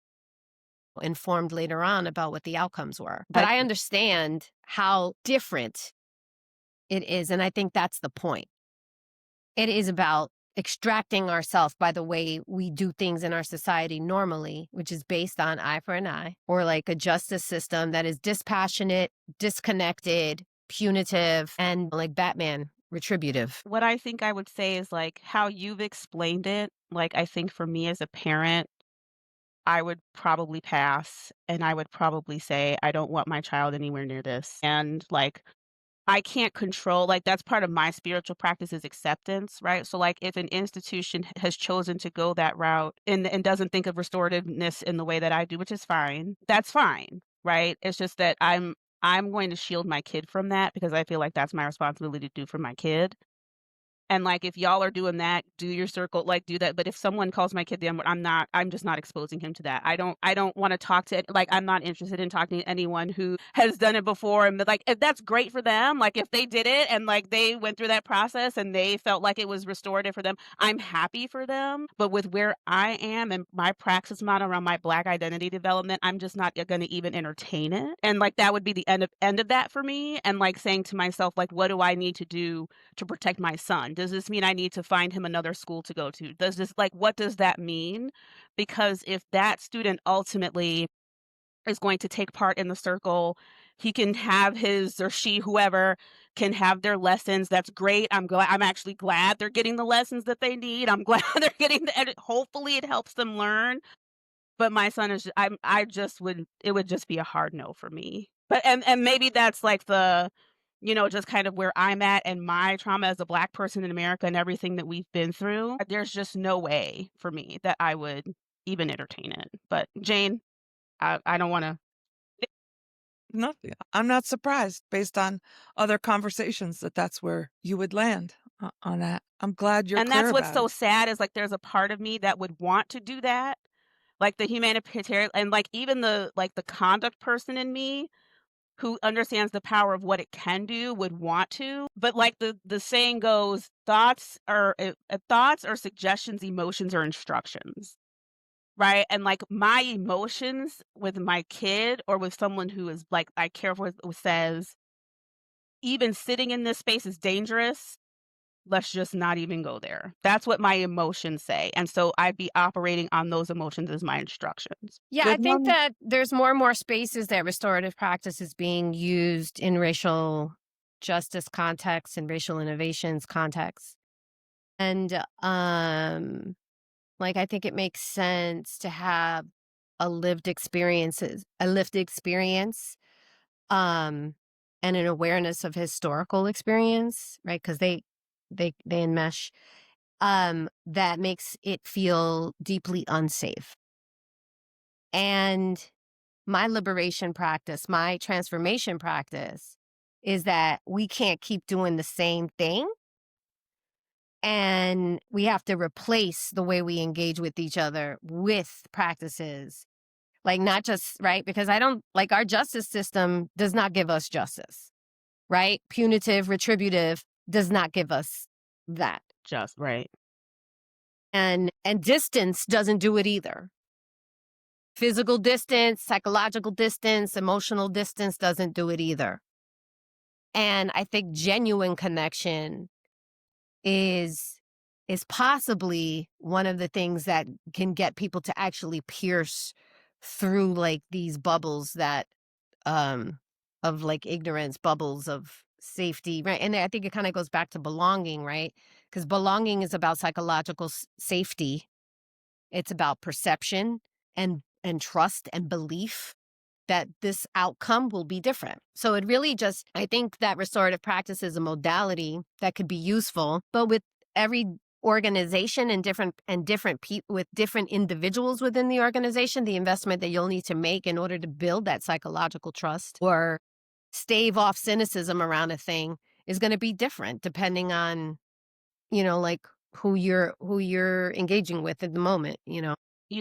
informed later on about what the outcomes were. But I I understand how different it is, and I think that's the point. It is about extracting ourselves by the way we do things in our society normally, which is based on eye for an eye, or like a justice system that is dispassionate, disconnected, punitive, and like Batman, retributive. what I think I would say is, like, how you've explained it, like, I think for me as a parent, I would probably pass, and I would probably say, "I don't want my child anywhere near this," and, like, I can't control like, that's part of my spiritual practice is acceptance, right? So, like, if an institution has chosen to go that route and doesn't think of restorativeness in the way that I do, which is fine, that's fine, right? It's just that I'm going to shield my kid from that because I feel like that's my responsibility to do for my kid. And, like, if y'all are doing that, do your circle, like, do that, but if someone calls my kid the N-word, I'm just not exposing him to that. I don't wanna talk to like, I'm not interested in talking to anyone who has done it before, and, like, if that's great for them, like, if they did it and, like, they went through that process and they felt like it was restorative for them, I'm happy for them, but with where I am and my praxis model around my Black identity development, I'm just not gonna even entertain it, and, like, that would be the end of that for me, and, like, saying to myself, like, "What do I need to do to protect my son? Does this mean I need to find him another school to go to? Does this like what does that mean? Because if that student ultimately is going to take part in the circle, he can have his or she, whoever, can have their lessons. That's great. I'm actually glad they're getting the lessons that they need. I'm glad they're getting the and hopefully it helps them learn. But my son is I just would it would just be a hard no for me. But and maybe that's like the just kind of where I'm at and my trauma as a Black person in America and everything that we've been through. There's just no way for me that I would. even entertain it. But Jane, I don't wanna. No, I'm not surprised based on other conversations that that's where you would land on that. I'm glad you're And clear that's what's about so it. sad is, like, there's a part of me that would want to do that, like, the humanitarian and, like, even the conduct person in me who understands the power of what it can do would want to, but like the saying goes, thoughts are suggestions, emotions are instructions, right? And like my emotions with my kid or with someone who is like I care for who says, even sitting in this space is dangerous. Let's just not even go there. That's what my emotions say. And so I'd be operating on those emotions as my instructions. Yeah, I Good think one. that there's more and more spaces that restorative practice is being used in racial justice contexts and racial innovations contexts. And like I think it makes sense to have a lived experience um and an awareness of historical experience, right? Because they enmesh that makes it feel deeply unsafe. And my liberation practice, my transformation practice is that we can't keep doing the same thing. And we have to replace the way we engage with each other with practices. Like, not just, right? Because I don't like our justice system does not give us justice, right? Punitive, retributive does not give us that. Just right. And distance doesn't do it either. Physical distance, psychological distance, emotional distance doesn't do it either. And I think genuine connection is is possibly one of the things that can get people to actually pierce through like these bubbles that um of like ignorance, bubbles of safety, right? And I think it kind of goes back to belonging, right? Because belonging is about psychological safety. It's about perception and trust and belief that this outcome will be different. So it really just, I think that restorative practice is a modality that could be useful, but with every organization and different people with different individuals within the organization, the investment that you'll need to make in order to build that psychological trust or stave off cynicism around a thing is going to be different depending on, like who you're engaging with at the moment. You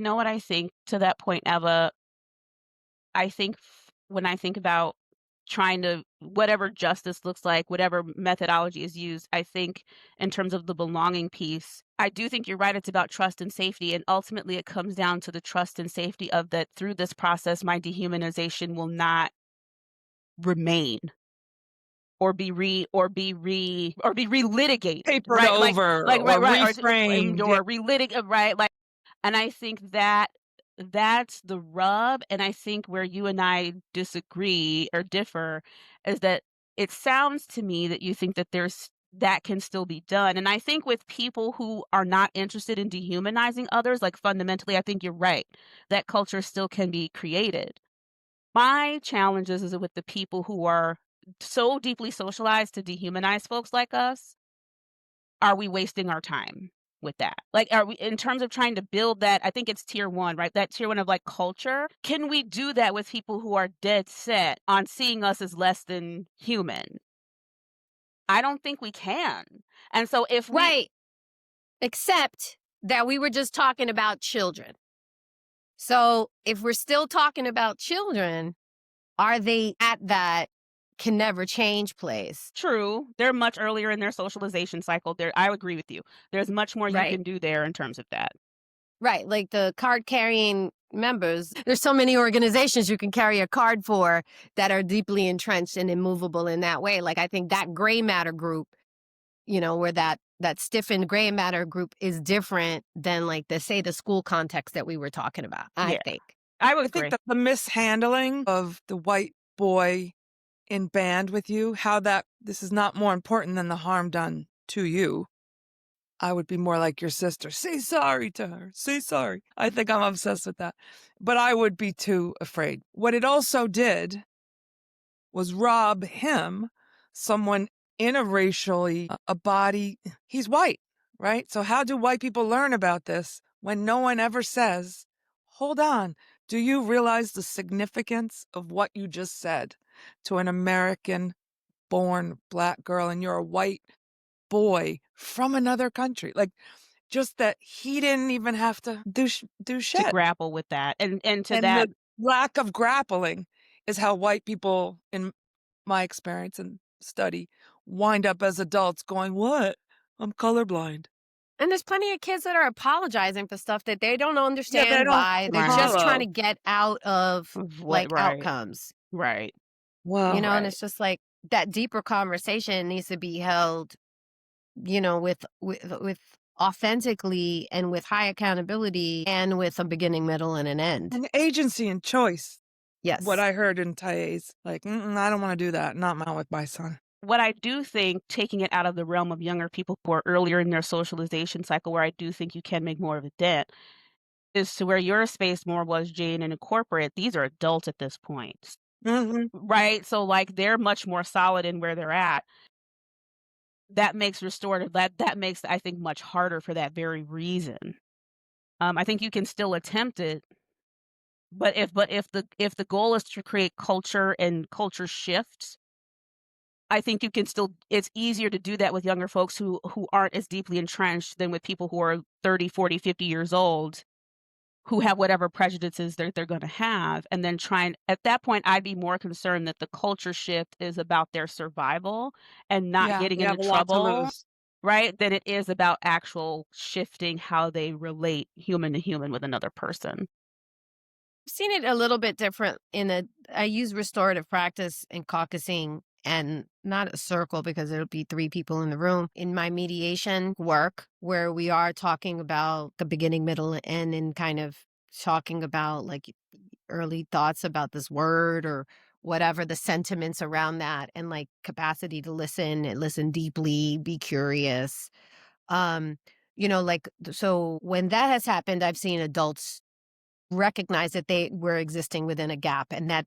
know what I think to that point, Eva? I think when I think about trying to whatever justice looks like, whatever methodology is used, I think in terms of the belonging piece, I do think you're right. It's about trust and safety. And ultimately, it comes down to the trust and safety of that through this process, my dehumanization will not remain or be relitigated, Papered right? over Right, or right, reframed. Yeah. or relitig right? Like, and I think that that's the rub, and I think where you and I disagree or differ is that it sounds to me that you think that there's that can still be done, and I think with people who are not interested in dehumanizing others, like, fundamentally, I think you're right, that culture still can be created. My challenge is with the people who are so deeply socialized to dehumanize folks like us, are we wasting our time with that? Like, are we in terms of trying to build that I think it's tier 1, right? That tier 1 of, like, culture. Can we do that with people who are dead set on seeing us as less than human? I don't think we can. And so if we Right. Except that we were just talking about children. So if we're still talking about children, are they at that can never change place? true, they're much earlier in their socialization cycle, there I agree with you. There's much more you Right. can do there in terms of that. Right. Like the card carrying members, there's so many organizations you can carry a card for that are deeply entrenched and immovable in that way. Like I think that gray matter group, where that stiffened gray matter group is different than like the school context that we were talking about, I Yeah, think. I would I think agree. that the mishandling of the white boy in band with you, how that this is not more important than the harm done to you. I would be more like your sister. Say sorry to her. Say sorry. I think I'm obsessed with that. But I would be too afraid. What it also did was rob him, someone in a racially a body. He's white, right? So how do white people learn about this when no one ever says hold on. Do you realize the significance of what you just said to an American born black girl and you're a white boy from another country? Like, just that he didn't even have to do To shit. grapple with that, and to And that the lack of grappling is how white people, in my experience and study, wind up as adults going, "What? I'm colorblind." And there's plenty of kids that are apologizing for stuff that they don't Yeah, they understand don't why. They're right, just trying to follow. get out of of what like right, outcomes, right, Well, and right. it's just like that deeper conversation needs to be held, with authentically and with high accountability and with a beginning, middle, and an end. and agency and choice. What Yes. I heard in Tay's, like, I don't wanna do that, not with my son." What I do think, taking it out of the realm of younger people who are earlier in their socialization cycle, where I do think you can make more of a dent, is to where your space more was, Jane, and in corporate, these are adults at this point, Mhm. right? So, like, they're much more solid in where they're at. That makes restorative that makes, I think, much harder for that very reason. I think you can still attempt it, but if the goal is to create culture and culture shifts, I think you can still it's easier to do that with younger folks who aren't as deeply entrenched than with people who are 30, 40, 50 years old, who have whatever prejudices they're gonna have, and then try and at that point, I'd be more concerned that the culture shift is about their survival and not Yeah, getting they into have a lot to trouble, lose. right? Than it is about actual shifting how they relate human to human with another person. I've seen it a little bit different I use restorative practice in caucusing and not a circle because it'll be three people in the room in my mediation work where we are talking about the beginning, middle, and end and kind of talking about like early thoughts about this word or whatever the sentiments around that and like capacity to listen and listen deeply, be curious. Um, so when that has happened, I've seen adults recognize that they were existing within a gap and that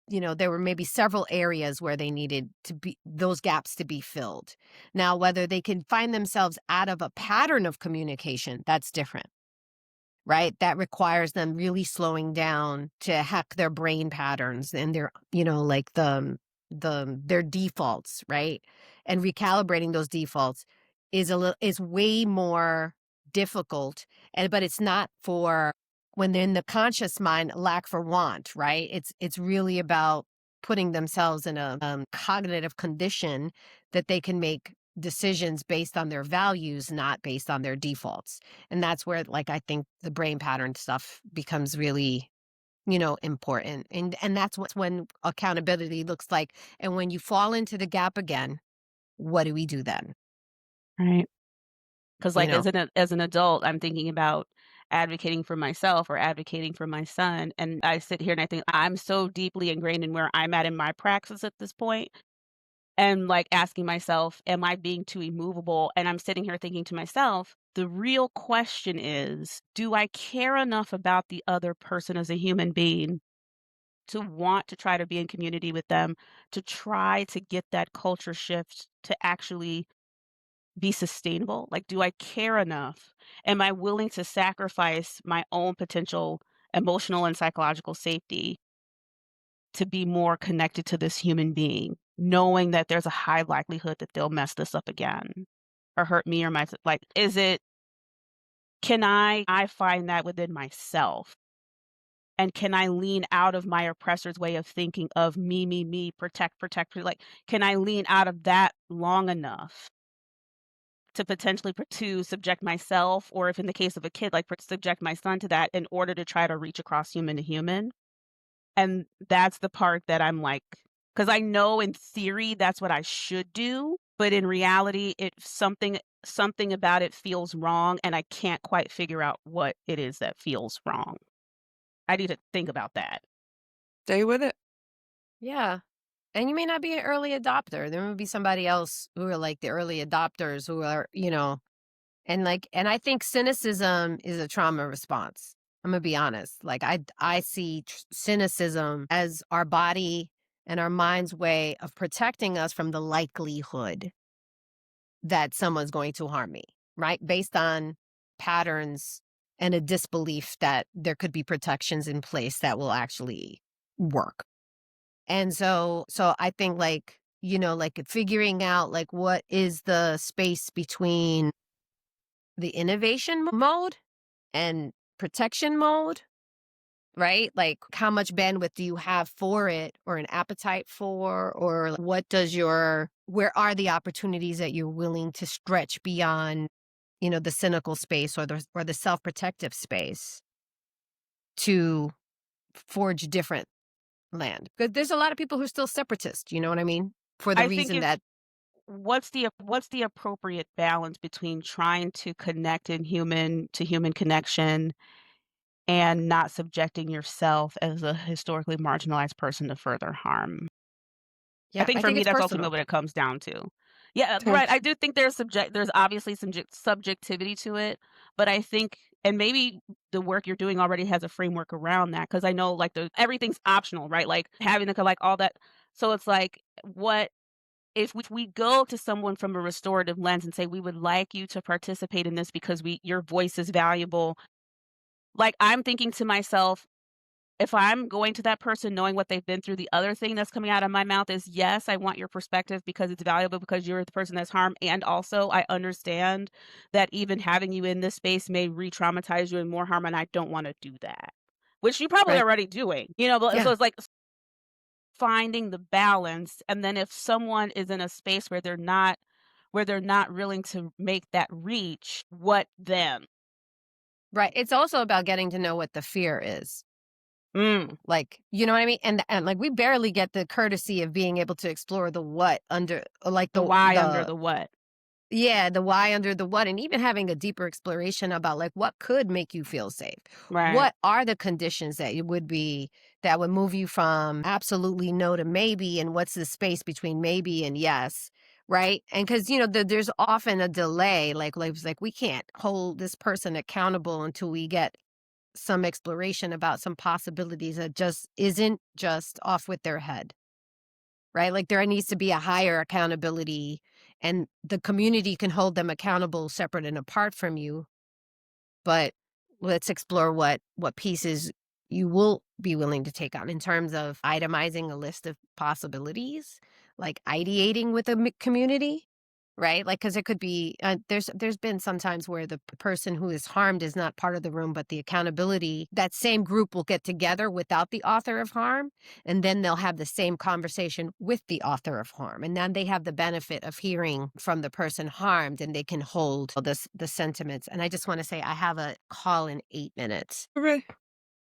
there were maybe several areas where they needed to be those gaps to be filled. Now whether they can find themselves out of a pattern of communication, that's different, right? That requires them really slowing down to hack their brain patterns and their like their defaults, right? And recalibrating those defaults is way more difficult, and but it's not for when they're in the conscious mind, lack for want, right? It's really about putting themselves in a cognitive condition that they can make decisions based on their values, not based on their defaults. And that's where, like, I think the brain pattern stuff becomes really, important. And that's what's when accountability looks like. And when you fall into the gap again, what do we do then? Right. 'Cause, You like, know? as an adult, I'm thinking about advocating for myself or advocating for my son, and I sit here and I think, I'm so deeply ingrained in where I'm at in my praxis at this point, and, like, asking myself, "Am I being too immovable?" And I'm sitting here thinking to myself, the real question is, do I care enough about the other person as a human being to want to try to be in community with them, to try to get that culture shift to actually be sustainable? Like, do I care enough? Am I willing to sacrifice my own potential emotional and psychological safety to be more connected to this human being, knowing that there's a high likelihood that they'll mess this up again or hurt me or like, is it, can I find that within myself? And can I lean out of my oppressor's way of thinking of me, protect, protect, like, can I lean out of that long enough to potentially to subject myself, or if in the case of a kid, like, subject my son to that in order to try to reach across human to human? And that's the part that I'm like, because I know in theory that's what I should do, but in reality, it something about it feels wrong, and I can't quite figure out what it is that feels wrong. I need to think about that. Stay with it. Yeah. And you may not be an early adopter. There may be somebody else who are like the early adopters who are, and I think cynicism is a trauma response. I'm gonna be honest. Like I see cynicism as our body and our mind's way of protecting us from the likelihood that someone's going to harm me, right? Based on patterns and a disbelief that there could be protections in place that will actually work. And so I think, like, like figuring out like what is the space between the innovation mode and protection mode, right? Like, how much bandwidth do you have for it, or an appetite for, or what does where are the opportunities that you're willing to stretch beyond, the cynical space, or the self-protective space to forge different land? Because there's a lot of people who are still separatist, you know what I mean? For the I think reason it's that what's the appropriate balance between trying to connect in human connection and not subjecting yourself as a historically marginalized person to further harm. I yeah, think I for think me, it's that's ultimately personal. what it comes down to. Yeah, right. I 10%. do think there's obviously some subjectivity to it, but I think, and maybe the work you're doing already has a framework around that, because I know like everything's optional, right? Like having like all that. So it's like, what if we go to someone from a restorative lens and say we would like you to participate in this because your voice is valuable. Like, I'm thinking to myself, if I'm going to that person knowing what they've been through, the other thing that's coming out of my mouth is, "Yes, I want your perspective because it's valuable because you're the person that's harmed, and also I understand that even having you in this space may re-traumatize you and more harm, and I don't wanna do that." Which you're probably Right. already doing, but so Yeah. it's like finding the balance, and then if someone is in a space where they're not willing to make that reach, what then? Right. It's also about getting to know what the fear is. Mm, Like, you know what I mean? And like, we barely get the courtesy of being able to explore the what under, like, the why under the what. yeah, the why under the what, and even having a deeper exploration about like what could make you feel safe. Right. What are the conditions that would move you from absolutely no to maybe, and what's the space between maybe and yes, right? And because there's often a delay, like we can't hold this person accountable until we get some exploration about some possibilities that just isn't just off with their head. Right? Like, there needs to be a higher accountability, and the community can hold them accountable separate and apart from you, but let's explore what pieces you will be willing to take on in terms of itemizing a list of possibilities, like ideating with a community, right? Like, because it could be there's been sometimes where the person who is harmed is not part of the room, but the accountability, that same group will get together without the author of harm, and then they'll have the same conversation with the author of harm, and then they have the benefit of hearing from the person harmed, and they can hold the sentiments. And I just want to say I have a call in 8 minutes. Right.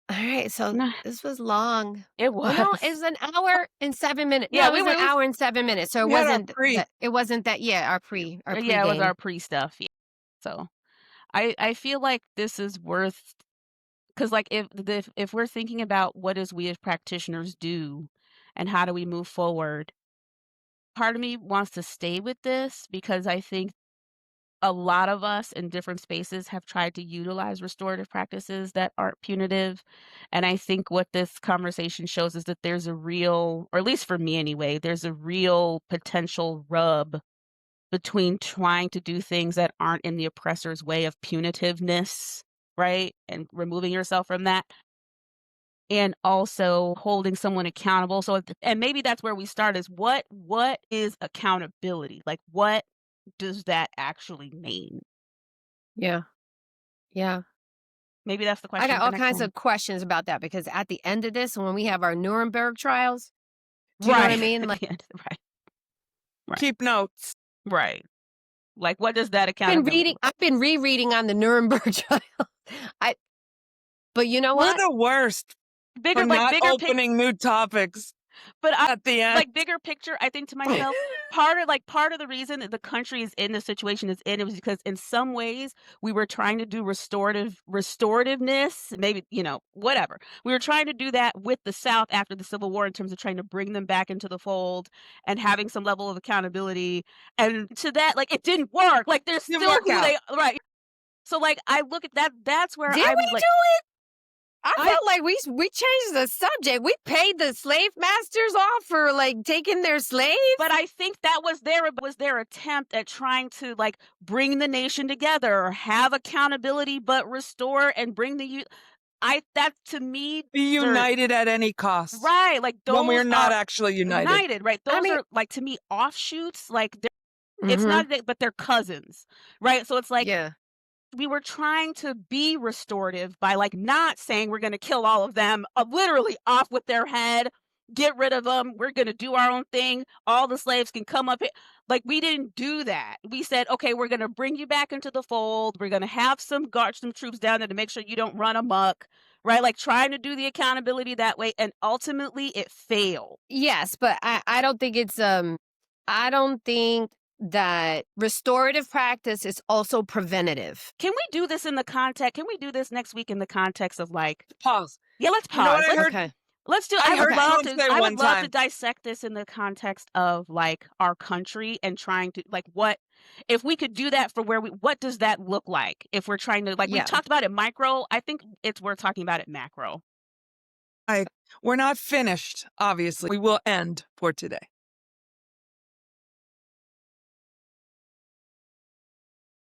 All right, so Nah, this was long. it Oh no, it was. was an hour and 7 minutes. No, Yeah, it was an it was hour and 7 minutes. So it We had our wasn't pre. that. It wasn't that. Yeah, our yeah, it was pregame. our pre-stuff, yeah. So, I feel like this is worth, because like, if we're thinking about what is we as practitioners do and how do we move forward, part of me wants to stay with this because I think a lot of us in different spaces have tried to utilize restorative practices that aren't punitive, and I think what this conversation shows is that there's a real, or at least for me anyway, there's a real potential rub between trying to do things that aren't in the oppressor's way of punitiveness, right? And removing yourself from that, and also holding someone accountable. So, and maybe that's where we start, is what is accountability? Like, what does that actually mean? Yeah, yeah. Maybe that's the I question got for all next kinds time. of questions about that because at the end of this, when we have our Nuremberg trials, do you know what I Right. mean? At Like, the end. Right. Right. Keep notes. Right. Like, what does that accountability look I've been rereading on the Nuremberg trial. I, but you know We're what? the worst like? for not Bigger picture. opening new topics But I at the end. like, bigger picture, I think to myself, part of the reason that the country is in the situation it's in, it was because in some ways we were trying to do restorativeness, maybe, whatever. We were trying to do that with the South after the Civil War in terms of trying to bring them back into the fold and having some level of accountability. And to that, like, it didn't work. Like, they're Didn't still work who out. they right. So like I look at that, that's where Did I'm we like, do it? I I felt like we changed the subject. We paid the slave masters off for like taking their slaves. but I think that was their attempt at trying to, like, bring the nation together, or have accountability, but restore and bring the u I that to me, Be they're united at any cost right, like, when we're those not are actually united. united, right? I Those mean, are, like, to me, offshoots, like, it's mhm, not that but they're cousins, right? So it's like, yeah. we were trying to be restorative by, like, not saying we're gonna kill all of them, literally off with their head, get rid of them. We're gonna do our own thing, all the slaves can come up here. Like, we didn't do that. We said, "Okay, we're gonna bring you back into the fold, we're gonna have some troops down there to make sure you don't run amok," right? Like, trying to do the accountability that way, and ultimately it failed. Yes, but I don't think it's I don't think that restorative practice is also preventative. Can we do this next week in the context of, like, Pause. yeah, let's You know what pause. I heard? Okay. Let's do I heard Okay. someone say I would one love to time, dissect this in the context of, like, our country, and trying to, like, what if we could do that for where we what does that look like if we're trying to, like, we've Yeah. talked about it micro, I think it's worth talking about it macro. I we're not finished, obviously. We will end for today.